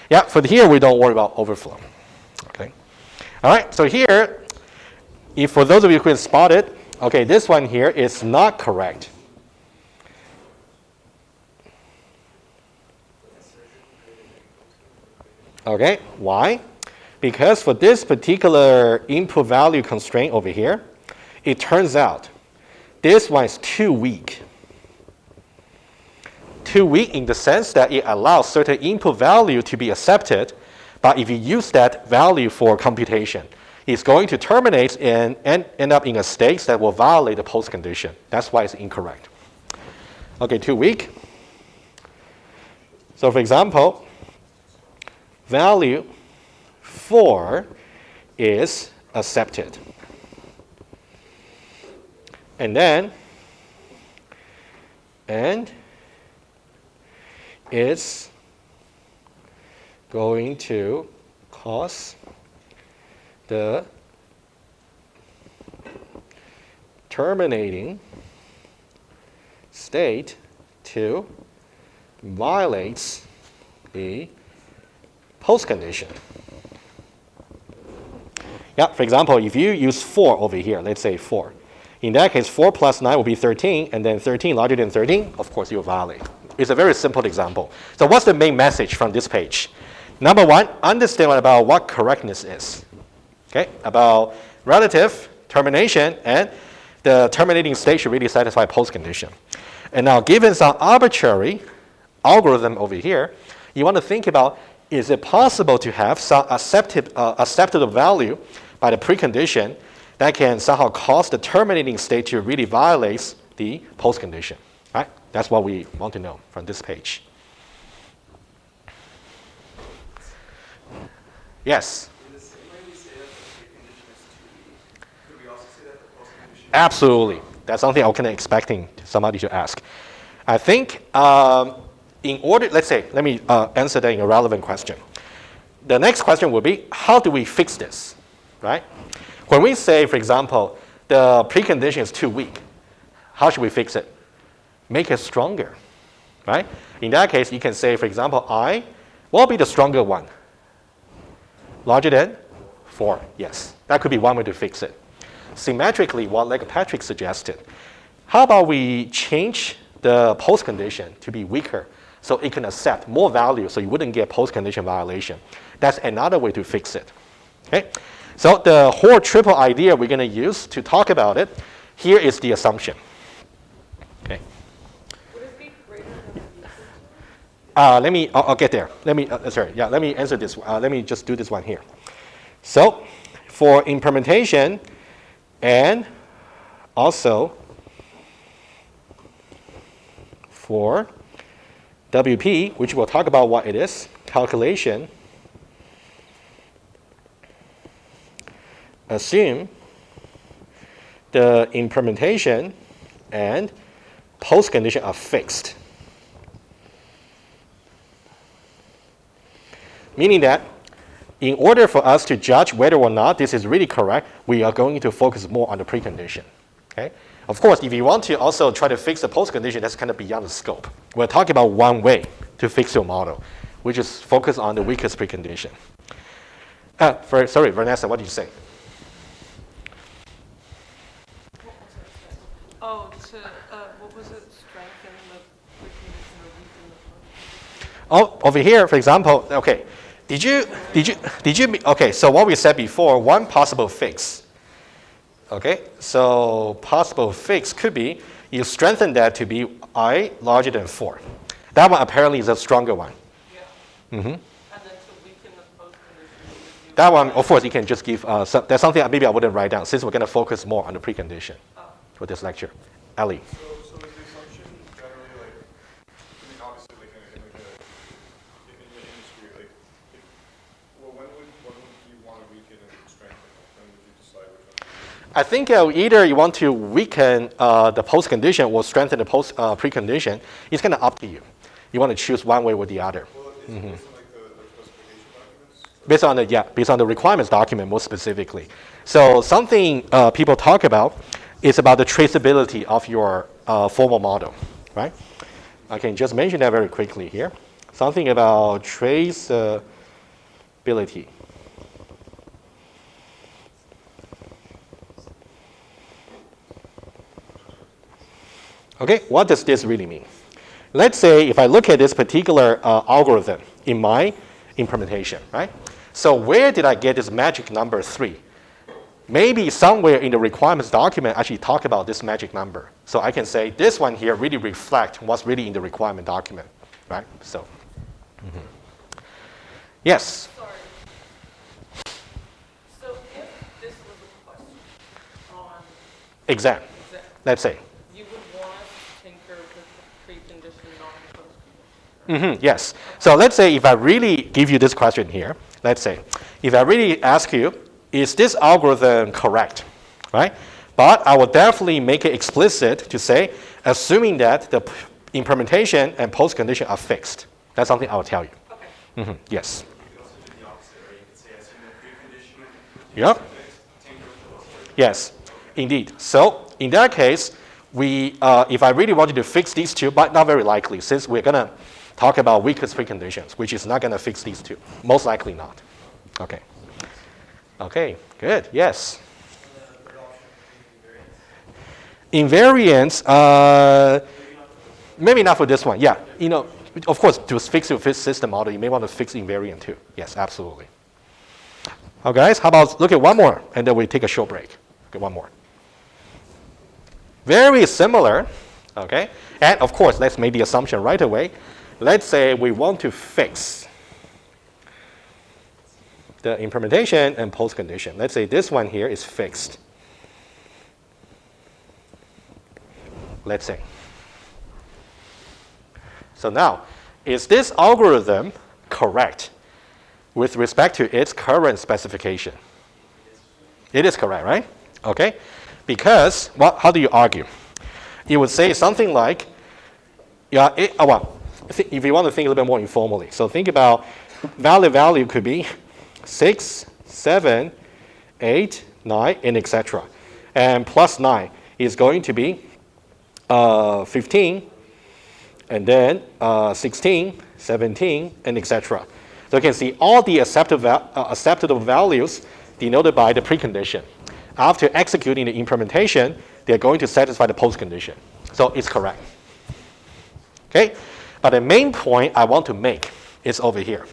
Yeah, for here, we don't worry about overflow. Okay. All right, so here, if for those of you who can spot it, okay, this one here is not correct. Okay, why? Because for this particular input value constraint over here, it turns out this one is too weak. Too weak in the sense that it allows certain input value to be accepted, but if you use that value for computation, it's going to terminate and end up in a state that will violate the post condition. That's why it's incorrect. Okay, too weak. So for example, value 4 is accepted. and it's going to cause the terminating state to violate the post condition. Yeah, for example, if you use 4 over here, let's say 4. In that case, 4 plus 9 will be 13, and then 13 larger than 13, of course, you violate. It's a very simple example. So what's the main message from this page? Number 1, understand about what correctness is. Okay, about relative, termination, and the terminating state should really satisfy post condition. And now, given some arbitrary algorithm over here, you want to think about, is it possible to have some acceptable value by the precondition that can somehow cause the terminating state to really violate the post condition, right? That's what we want to know from this page. Yes? In the same way we say that the precondition is too weak, could we also say that the post-condition? Absolutely. That's something I was kind of expecting somebody to ask. I think in order, let's say, let me answer that in a relevant question. The next question will be, how do we fix this, right? When we say, for example, the precondition is too weak, how should we fix it? Make it stronger, right? In that case, you can say, for example, I will be the stronger one. Larger than 4, yes. That could be one way to fix it. Symmetrically, what like Patrick suggested, how about we change the post condition to be weaker so it can accept more value so you wouldn't get post condition violation. That's another way to fix it. Okay? So the Hoare triple idea we're going to use to talk about it, here is the assumption. Okay. Would it be greater than Let me, I'll get there. Let me, let me answer this. Let me just do this one here. So for implementation and also for WP, which we'll talk about what it is, calculation, assume the implementation and post condition are fixed. Meaning that in order for us to judge whether or not this is really correct, we are going to focus more on the precondition. Okay? Of course, if you want to also try to fix the post condition, that's kind of beyond the scope. We're talking about one way to fix your model, which is focus on the weakest precondition. Sorry, Vanessa, what did you say? Oh, what was it? Strengthen the precondition or weaken the post condition? Oh, over here, for example, okay. Okay, so what we said before, one possible fix. Okay, so possible fix could be you strengthen that to be I larger than 4. That one apparently is a stronger one. Yeah. Mm-hmm. And then to weaken the post condition. That one, of course, you can just give, that's something maybe I wouldn't write down since we're going to focus more on the precondition for this lecture. Ali. So is the assumption generally like, I mean, obviously like in the industry, like, well, when would you want to weaken and strengthen? When would you decide which one? I think either you want to weaken the post condition or strengthen the post precondition. It's kind of up to you. You want to choose one way or the other. Well, is it based on like the specification documents? Based on the requirements document more specifically. So something people talk about is about the traceability of your formal model, right? I can just mention that very quickly here. Something about traceability. Okay, what does this really mean? Let's say if I look at this particular algorithm in my implementation, right? So where did I get this magic number 3? Maybe somewhere in the requirements document actually talk about this magic number. So I can say this one here really reflect what's really in the requirement document, right? So, yes? Sorry. So if this was a question on Exam, exam, let's say. you would want us to tinker with the precondition, not the post condition. Yes. So let's say if I really give you this question here, let's say, if I really ask you, is this algorithm correct, right? But I will definitely make it explicit to say, assuming that the implementation and post condition are fixed. That's something I'll tell you. Okay. Yes. You could also do the opposite, right? You could say, assume the precondition Yep. tinker with those. Yes, indeed. So in that case, if I really wanted to fix these two, but not very likely, since we're going to talk about weakest preconditions, which is not going to fix these two. Most likely not. Okay. Okay, good. Yes. Invariance, maybe not for this one. Yeah, of course, to fix your system model, you may want to fix invariant too. Yes, absolutely. Okay, guys, how about look at one more, and then we take a short break. Okay, one more. Very similar, okay? And of course, let's make the assumption right away. Let's say we want to fix the implementation and post condition. Let's say this one here is fixed. Let's say. So now, is this algorithm correct with respect to its current specification? It is correct, right? Okay. Because how do you argue? You would say something like, yeah, if you want to think a little bit more informally. So think about value could be 6, 7, 8, 9, and etc. And plus 9 is going to be 15, and then 16, 17, and etc. So you can see all the acceptable values denoted by the precondition. After executing the implementation, they're going to satisfy the post condition. So it's correct. Okay? But the main point I want to make is over here.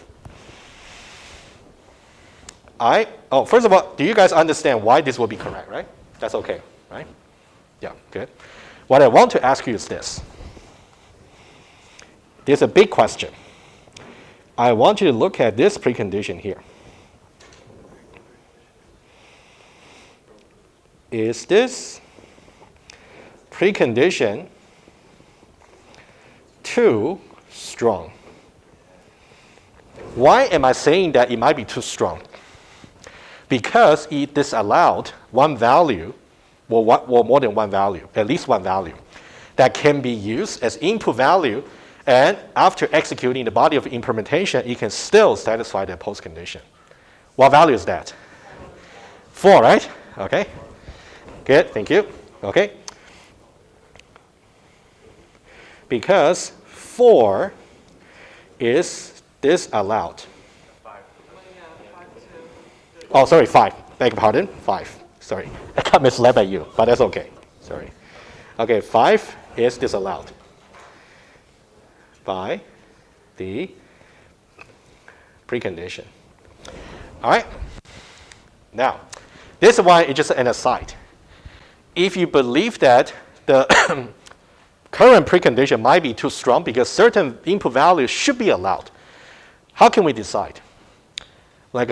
First of all, do you guys understand why this will be correct, right? That's okay, right? Yeah, good. What I want to ask you is this. There's a big question. I want you to look at this precondition here. Is this precondition too strong? Why am I saying that it might be too strong? Because it disallowed one value, or more than one value, at least one value, that can be used as input value, and after executing the body of implementation, it can still satisfy the post condition. What value is that? 4, right? Okay. Good, thank you. Okay. Because 4 is disallowed. Well, yeah, 5 to. Oh, sorry, 5. Beg your pardon, 5. Sorry, I got misled by you, but that's okay. Sorry. Okay, 5 is disallowed by the precondition. All right. Now, this one is just an aside. If you believe that the current precondition might be too strong because certain input values should be allowed, how can we decide? Like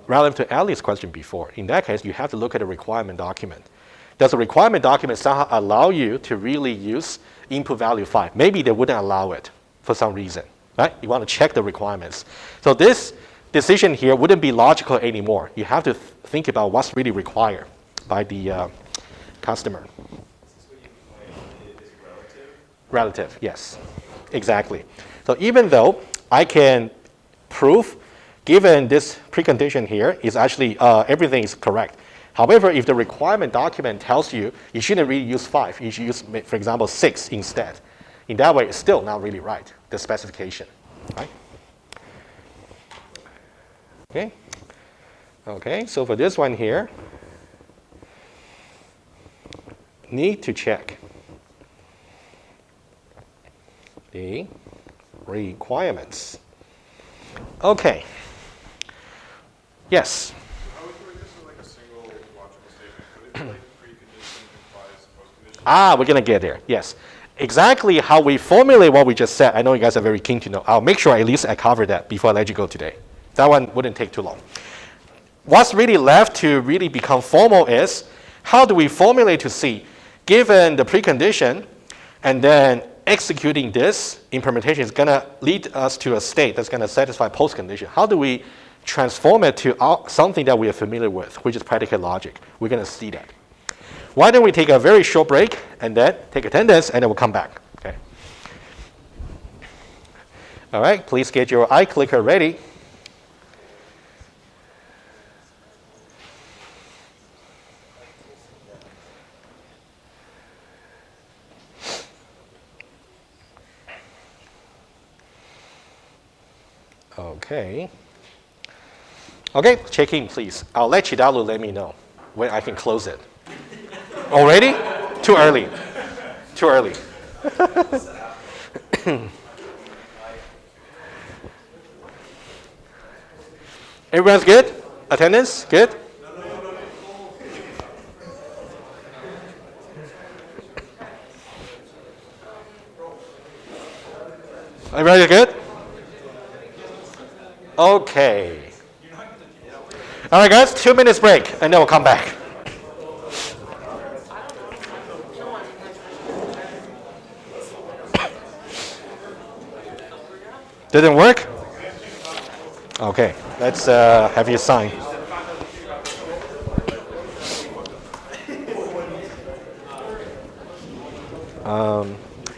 relative to Ali's question before, in that case, you have to look at the requirement document. Does the requirement document somehow allow you to really use input value 5? Maybe they wouldn't allow it for some reason, right? You want to check the requirements. So this decision here wouldn't be logical anymore. You have to think about what's really required by the customer. Is this what you define is relative? Relative, yes, exactly. So even though I can prove, given this precondition here, is actually everything is correct. However, if the requirement document tells you you shouldn't really use 5, you should use, for example, 6 instead. In that way, it's still not really right, the specification, right? Okay. Okay, so for this one here, need to check the requirements. Okay. Yes. How would you write this as like a single logical statement? Would it be like precondition implies post-condition? We're going to get there. Yes. Exactly how we formulate what we just said. I know you guys are very keen to know. I'll make sure at least I cover that before I let you go today. That one wouldn't take too long. What's really left to really become formal is how do we formulate to see, given the precondition, and then executing this implementation is going to lead us to a state that's going to satisfy post-condition. How do we transform it to something that we are familiar with, which is predicate logic? We're going to see that. Why don't we take a very short break and then take attendance, and then we'll come back. Okay. All right, please get your iClicker ready. Okay. Okay, check in, please. I'll let Chidalu let me know when I can close it. Already? Too early. Too early. Everyone's good? Attendance? Good? Everybody good? Okay. All right, guys, 2 minutes break, and then we'll come back. Didn't work? Okay, let's have you sign.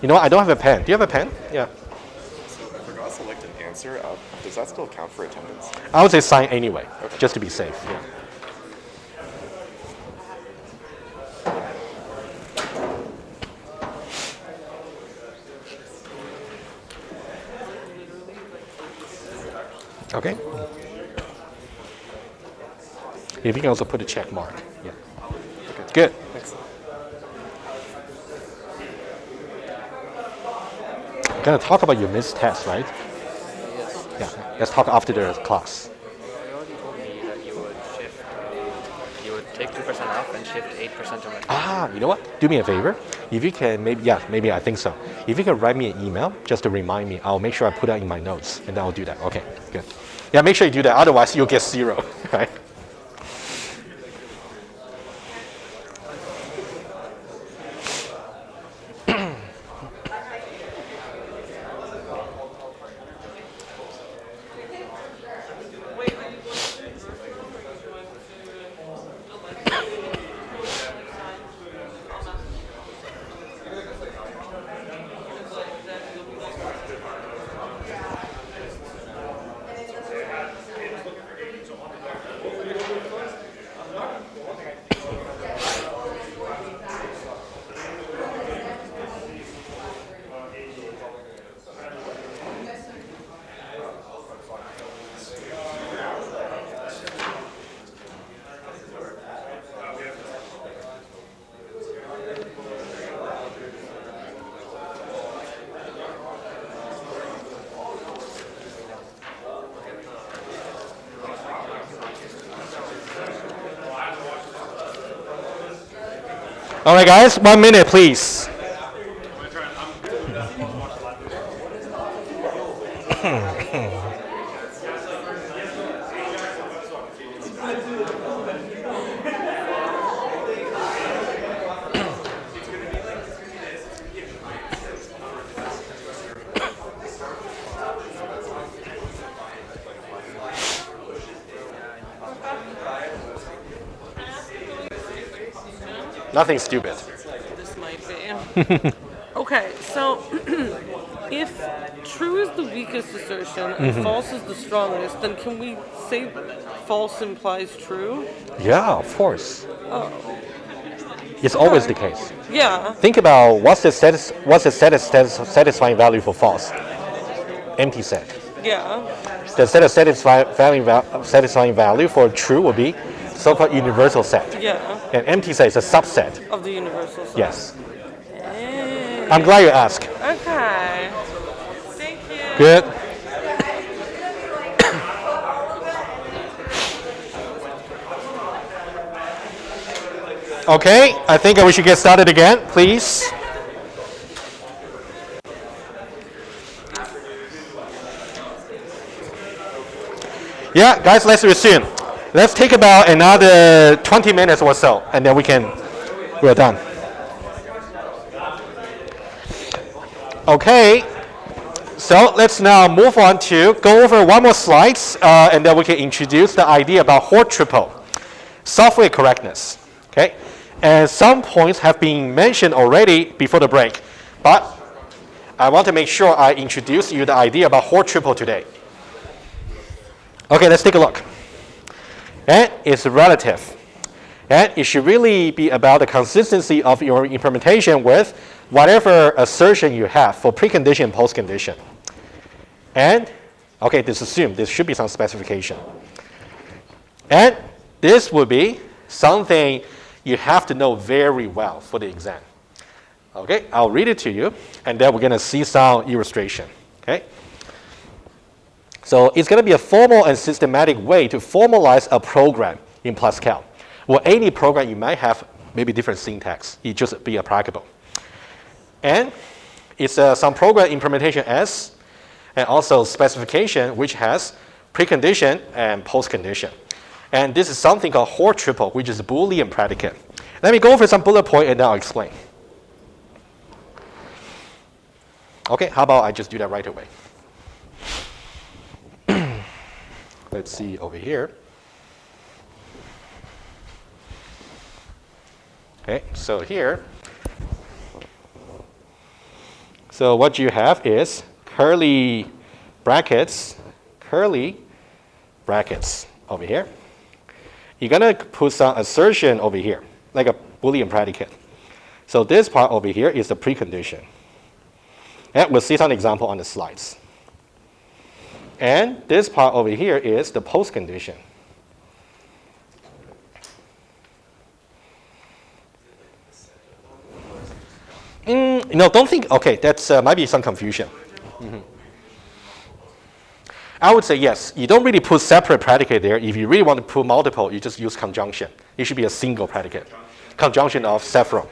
You know what? I don't have a pen. Do you have a pen? Yeah. So I forgot to select an answer. Does that still count for attendance? I would say sign anyway, just to be safe. Yeah. Okay. If you can also put a check mark. Yeah. Okay. Good. Thanks. Gonna talk about your missed test, right? Yes. Yeah. Let's talk after the class. You already told me that you would shift, you would take 2% off and shift 8% of my You know what? Do me a favor. If you can, maybe I think so. If you can write me an email just to remind me, I'll make sure I put that in my notes, and then I'll do that. Okay, good. Yeah, make sure you do that. Otherwise, you'll get 0. Right? All right, guys, 1 minute, please. Nothing stupid. This might be. Okay, so if true is the weakest assertion and false is the strongest, then can we say false implies true? Yeah, of course. Oh. It's always the case. Yeah. Think about what's the satisfying value for false? Empty set. Yeah. The set of satisfying value for true will be so-called universal set. Yeah. And empty set is a subset. Of the universal set. Yes. Hey. I'm glad you asked. Okay. Thank you. Good. Okay, I think we should get started again, please. Yeah, guys, let's resume. Let's take about another 20 minutes or so, and then we're done. Okay, so let's now move on to go over one more slides, and then we can introduce the idea about Hoare triple, software correctness. Okay, and some points have been mentioned already before the break, but I want to make sure I introduce you the idea about Hoare triple today. Okay, let's take a look. And it's relative. And it should really be about the consistency of your implementation with whatever assertion you have for precondition and postcondition. And, okay, this assume there should be some specification. And this would be something you have to know very well for the exam. Okay, I'll read it to you, and then we're going to see some illustration. Okay? So it's going to be a formal and systematic way to formalize a program in Pascal. Well, any program you might have maybe different syntax. It just be applicable. And it's some program implementation S, and also specification, which has precondition and postcondition. And this is something called Hoare triple, which is a Boolean predicate. Let me go over some bullet point, and then I'll explain. Okay, how about I just do that right away? Let's see over here. Okay, so here, so what you have is curly brackets over here. You're going to put some assertion over here, like a Boolean predicate. So this part over here is the precondition. And we'll see some example on the slides. And this part over here is the postcondition. No, don't think, okay, that's might be some confusion. I would say yes. You don't really put separate predicate there. If you really want to put multiple, you just use conjunction. It should be a single predicate. Conjunction of several.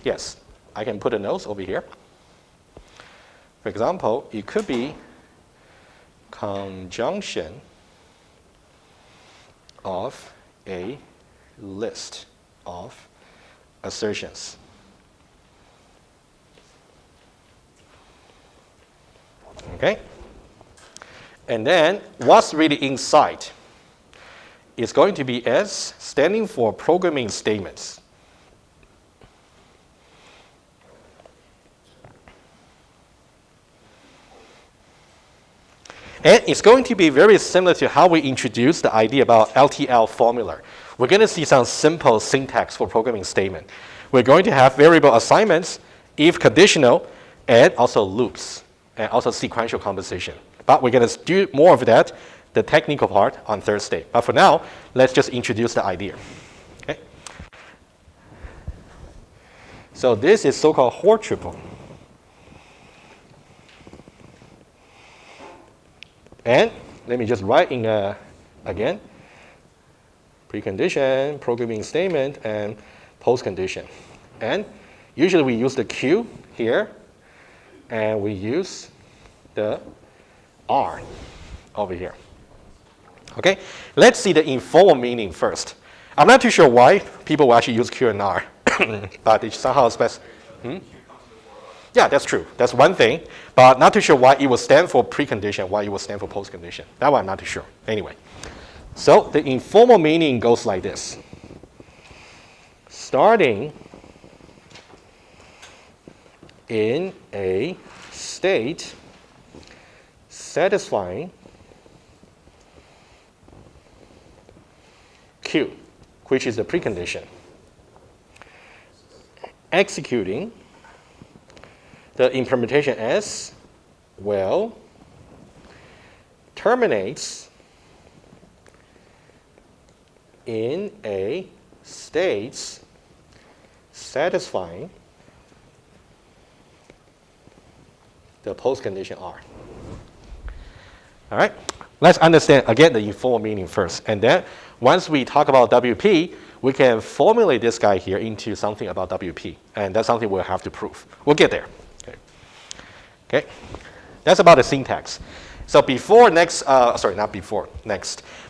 Yes, I can put a note over here. For example, it could be conjunction of a list of assertions. Okay? And then what's really inside is going to be S, standing for programming statements. And it's going to be very similar to how we introduced the idea about LTL formula. We're going to see some simple syntax for programming statement. We're going to have variable assignments, if conditional, and also loops, and also sequential composition. But we're going to do more of that, the technical part, on Thursday. But for now, let's just introduce the idea. Okay? So this is so-called Hoare triple. And let me just write in again, precondition, programming statement, and postcondition. And usually we use the Q here, and we use the R over here. Okay, let's see the informal meaning first. I'm not too sure why people will actually use Q and R, but it's somehow special. Yeah, that's true. That's one thing, but not too sure why it will stand for precondition, why it will stand for postcondition. That one I'm not too sure. Anyway, so the informal meaning goes like this. Starting in a state satisfying Q, which is the precondition, executing the implementation S will terminates in a state satisfying the postcondition R. All right, let's understand again the informal meaning first, and then once we talk about WP, we can formulate this guy here into something about WP, and that's something we'll have to prove. We'll get there. Okay, that's about the syntax. So before next,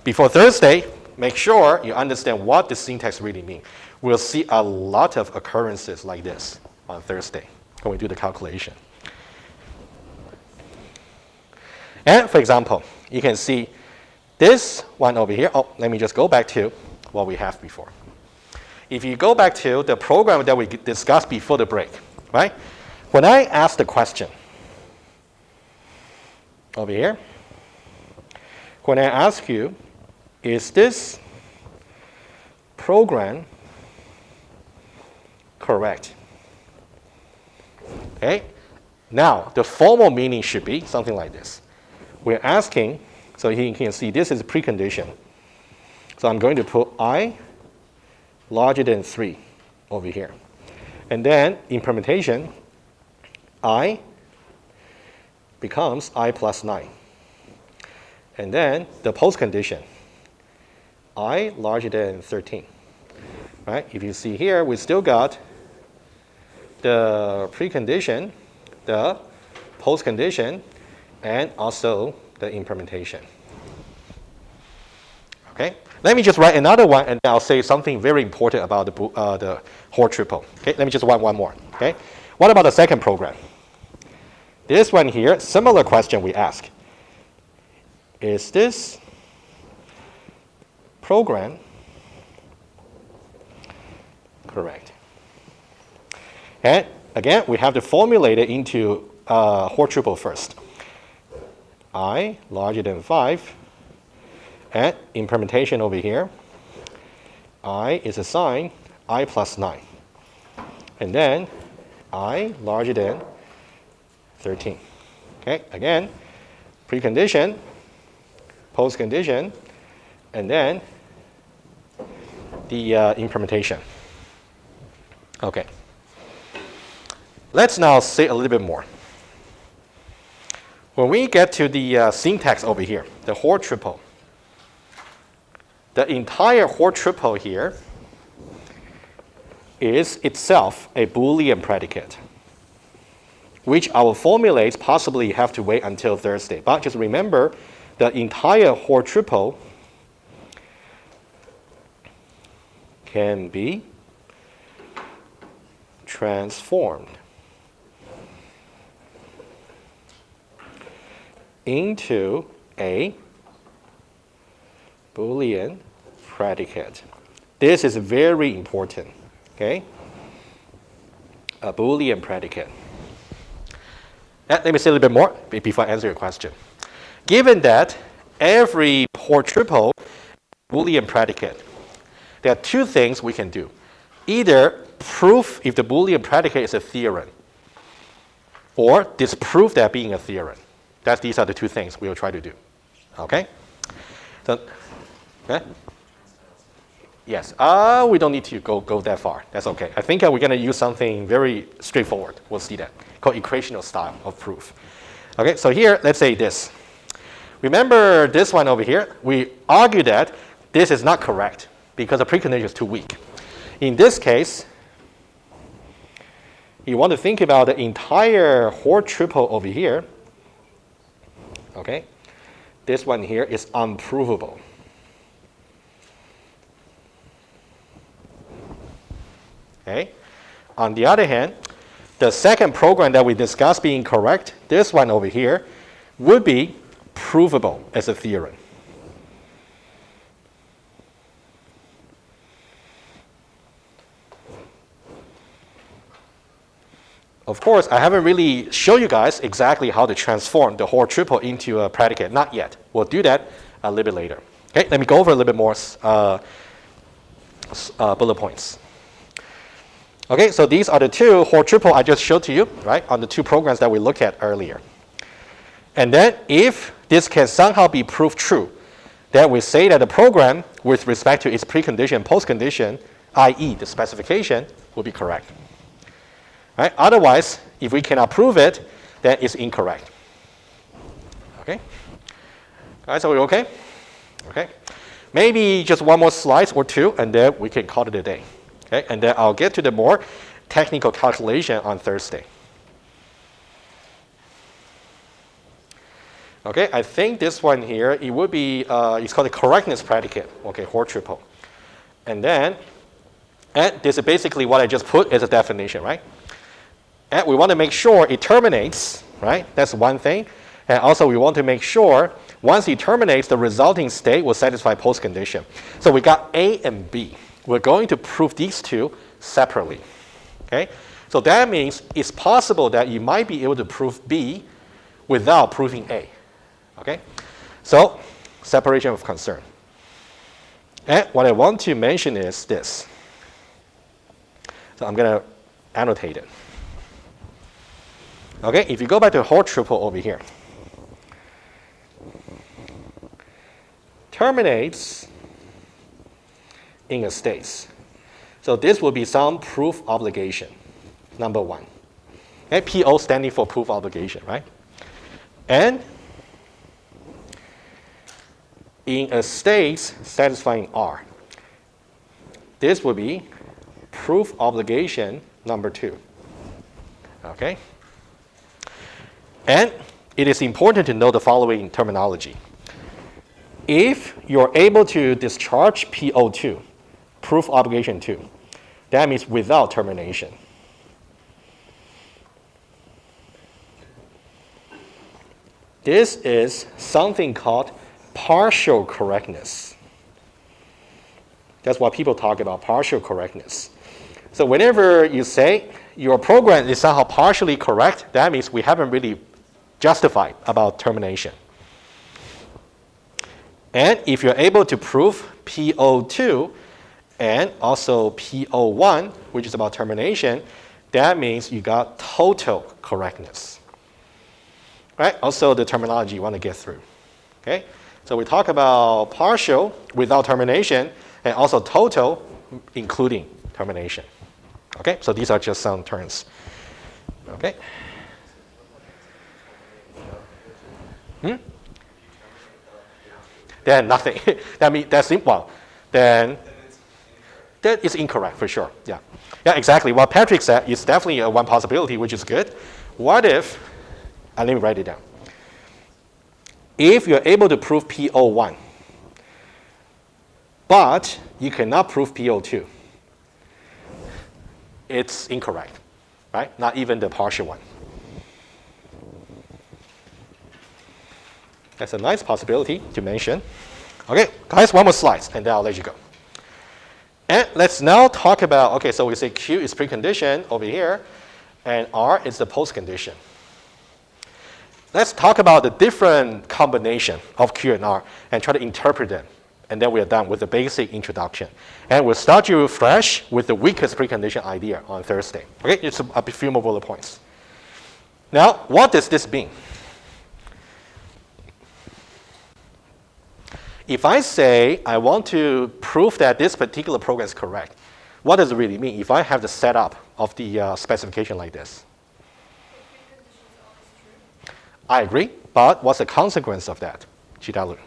before Thursday, make sure you understand what the syntax really means. We'll see a lot of occurrences like this on Thursday when we do the calculation. And for example, you can see this one over here. Oh, let me just go back to what we have before. If you go back to the program that we discussed before the break, right? When I ask the question over here, when I ask you, is this program correct? Okay. Now, the formal meaning should be something like this. We're asking, so here you can see this is a precondition. So I'm going to put I larger than 3 over here. And then implementation, I becomes I plus 9. And then the post condition, I larger than 13. Right? If you see here, we still got the precondition, the post condition, and also the implementation. Okay? Let me just write another one, and I'll say something very important about the Hoare triple. Okay? Let me just write one more. Okay? What about the second program? This one here, similar question we ask. Is this program correct? And again, we have to formulate it into Hoare triple first. I larger than 5, and implementation over here, I is assigned I plus 9. And then I larger than 13. Okay, again, precondition, post condition, and then the implementation. Okay. Let's now say a little bit more. When we get to the syntax over here, the Hoare triple, the entire Hoare triple here is itself a Boolean predicate, which our formulates possibly have to wait until Thursday. But just remember, the entire Hoare triple can be transformed into a Boolean predicate. This is very important, okay? A Boolean predicate. Let me say a little bit more before I answer your question. Given that every Hoare triple is a Boolean predicate, there are two things we can do. Either prove if the Boolean predicate is a theorem, or disprove that being a theorem. These are the two things we will try to do. Okay? So, okay? Yes. We don't need to go that far. That's okay. I think we're going to use something very straightforward. We'll see that. Called equational style of proof. Okay, so here, let's say this. Remember this one over here? We argue that this is not correct because the precondition is too weak. In this case, you want to think about the entire Hoare triple over here. Okay, this one here is unprovable. Okay. On the other hand, the second program that we discussed being correct, this one over here, would be provable as a theorem. Of course, I haven't really shown you guys exactly how to transform the Hoare triple into a predicate. Not yet. We'll do that a little bit later. Okay, let me go over a little bit more bullet points. Okay, so these are the two Hoare triple I just showed to you, right, on the two programs that we looked at earlier. And then if this can somehow be proved true, then we say that the program with respect to its precondition and postcondition, i.e. the specification, will be correct. Right? Otherwise, if we cannot prove it, then it's incorrect. Okay? Guys, are we okay? Okay. Maybe just one more slide or two, and then we can call it a day. Okay? And then I'll get to the more technical calculation on Thursday. Okay, I think this one here, it would be, it's called a correctness predicate. Okay, Hoare triple. And then, and this is basically what I just put as a definition, right? And we want to make sure it terminates, right? That's one thing. And also we want to make sure once it terminates, the resulting state will satisfy postcondition. So we got A and B. We're going to prove these two separately. Okay? So that means it's possible that you might be able to prove B without proving A. Okay? So separation of concern. And what I want to mention is this. So I'm going to annotate it. Okay, if you go back to Hoare triple over here, terminates in a state. So this will be some proof obligation, number one. Okay, PO standing for proof obligation, right? And in a state satisfying R, this will be proof obligation number two. Okay? And it is important to know the following terminology. If you're able to discharge PO2, proof obligation 2, that means without termination. This is something called partial correctness. That's what people talk about, partial correctness. So whenever you say your program is somehow partially correct, that means we haven't really justified about termination. And if you're able to prove PO2 and also PO1, which is about termination, that means you got total correctness. Right? Also the terminology you want to get through. Okay? So we talk about partial without termination and also total including termination. Okay? So these are just some terms. Okay? Then nothing. That means that's well. Then that is incorrect for sure. Yeah. Yeah, exactly. What Patrick said is definitely one possibility, which is good. What if, let me write it down. If you're able to prove PO1, but you cannot prove PO2, it's incorrect, right? Not even the partial one. That's a nice possibility to mention. Okay, guys, one more slide, and then I'll let you go. And let's now talk about, okay, so we say Q is precondition over here, and R is the postcondition. Let's talk about the different combination of Q and R and try to interpret them. And then we are done with the basic introduction. And we'll start you fresh with the weakest precondition idea on Thursday. Okay, it's a few more bullet points. Now, what does this mean? If I say I want to prove that this particular program is correct, what does it really mean if I have the setup of the specification like this? I agree, but what's the consequence of that? Chidalu.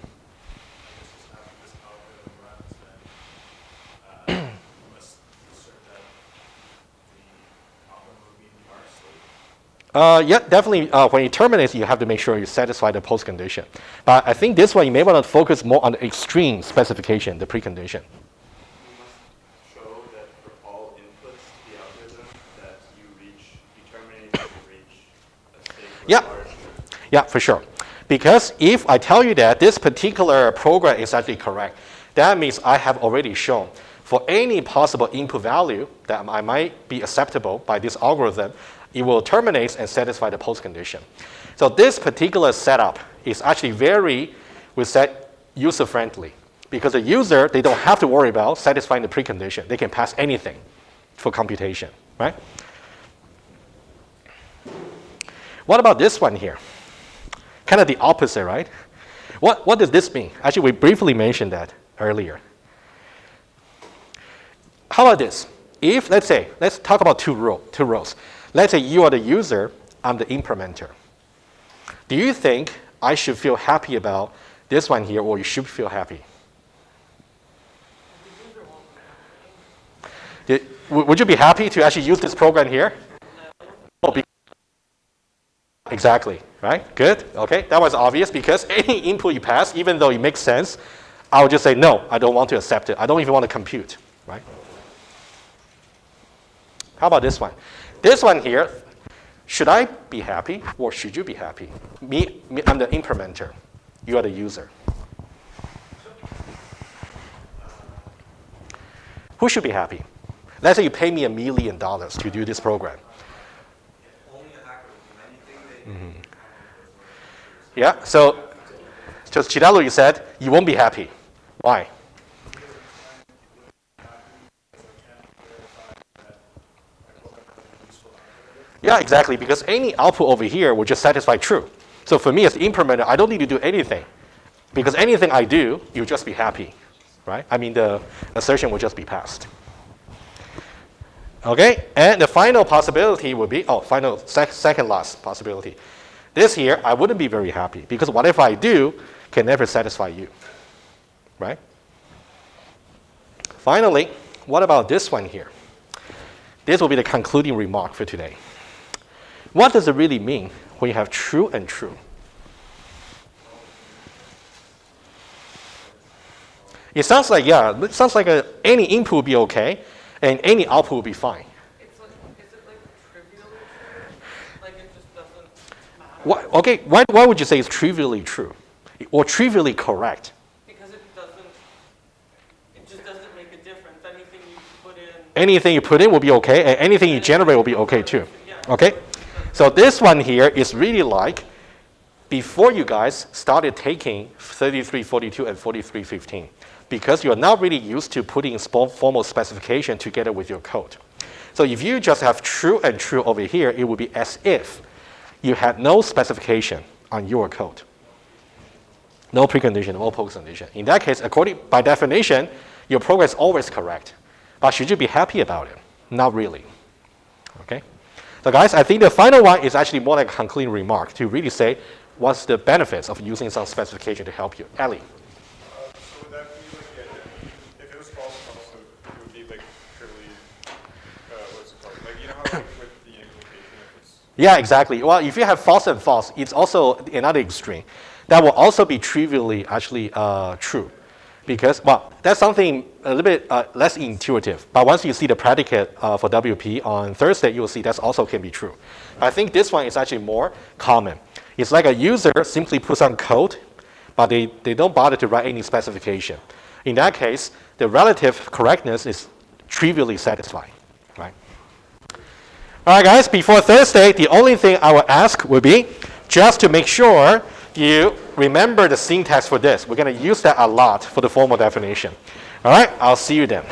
Yeah, definitely. When you terminate, you have to make sure you satisfy the post condition. But I think this one you may want to focus more on the extreme specification, the precondition. You must show that for all inputs to the algorithm that you terminate and you reach a state Yeah. large. Yeah, for sure. Because if I tell you that this particular program is actually correct, that means I have already shown for any possible input value that I might be acceptable by this algorithm, it will terminate and satisfy the post condition. So this particular setup is actually very, we said, user-friendly. Because the user, they don't have to worry about satisfying the precondition. They can pass anything for computation, right? What about this one here? Kind of the opposite, right? What does this mean? Actually, we briefly mentioned that earlier. How about this? If, let's talk about two roles. Let's say you are the user, I'm the implementer. Do you think I should feel happy about this one here, or you should feel happy? Would you be happy to actually use this program here? No. Exactly, right? Good, okay. That was obvious because any input you pass, even though it makes sense, I would just say, no, I don't want to accept it. I don't even want to compute, right? How about this one? This one here, should I be happy or should you be happy? Me, I'm the implementer. You are the user. Who should be happy? Let's say you pay me $1 million to do this program. Yeah, so just Chidalu, you said you won't be happy. Why? Yeah, exactly, because any output over here will just satisfy true. So for me as the implementer, I don't need to do anything, because anything I do, you'll just be happy, right? I mean, the assertion will just be passed. Okay, and the final possibility would be, second last possibility. This here, I wouldn't be very happy, because whatever I do can never satisfy you, right? Finally, what about this one here? This will be the concluding remark for today. What does it really mean when you have true and true? It sounds like, any input will be okay, and any output will be fine. It's like, is it like trivially true? Like it just doesn't matter? Why would you say it's trivially true? Or trivially correct? Because it just doesn't make a difference. Anything you put in will be okay, and anything you generate will be okay too. Okay? So this one here is really like before you guys started taking 3342 and 4315, because you're not really used to putting formal specification together with your code. So if you just have true and true over here, it would be as if you had no specification on your code. No precondition, no postcondition. In that case, by definition, your program is always correct. But should you be happy about it? Not really. Okay? So guys, I think the final one is actually more like a concluding remark to really say what's the benefits of using some specification to help you. Ellie. So would that be like, if it was false and false, it would be like trivially, what's it called? Like, you know how like with the implementation, if it's... Yeah, exactly. Well, if you have false and false, it's also another extreme. That will also be trivially actually true. Because, well, that's something a little bit less intuitive. But once you see the predicate for WP on Thursday, you'll see that also can be true. I think this one is actually more common. It's like a user simply puts on code, but they don't bother to write any specification. In that case, the relative correctness is trivially satisfying, right? All right, guys, before Thursday, the only thing I will ask would be just to make sure you remember the syntax for this. We're going to use that a lot for the formal definition. All right, I'll see you then.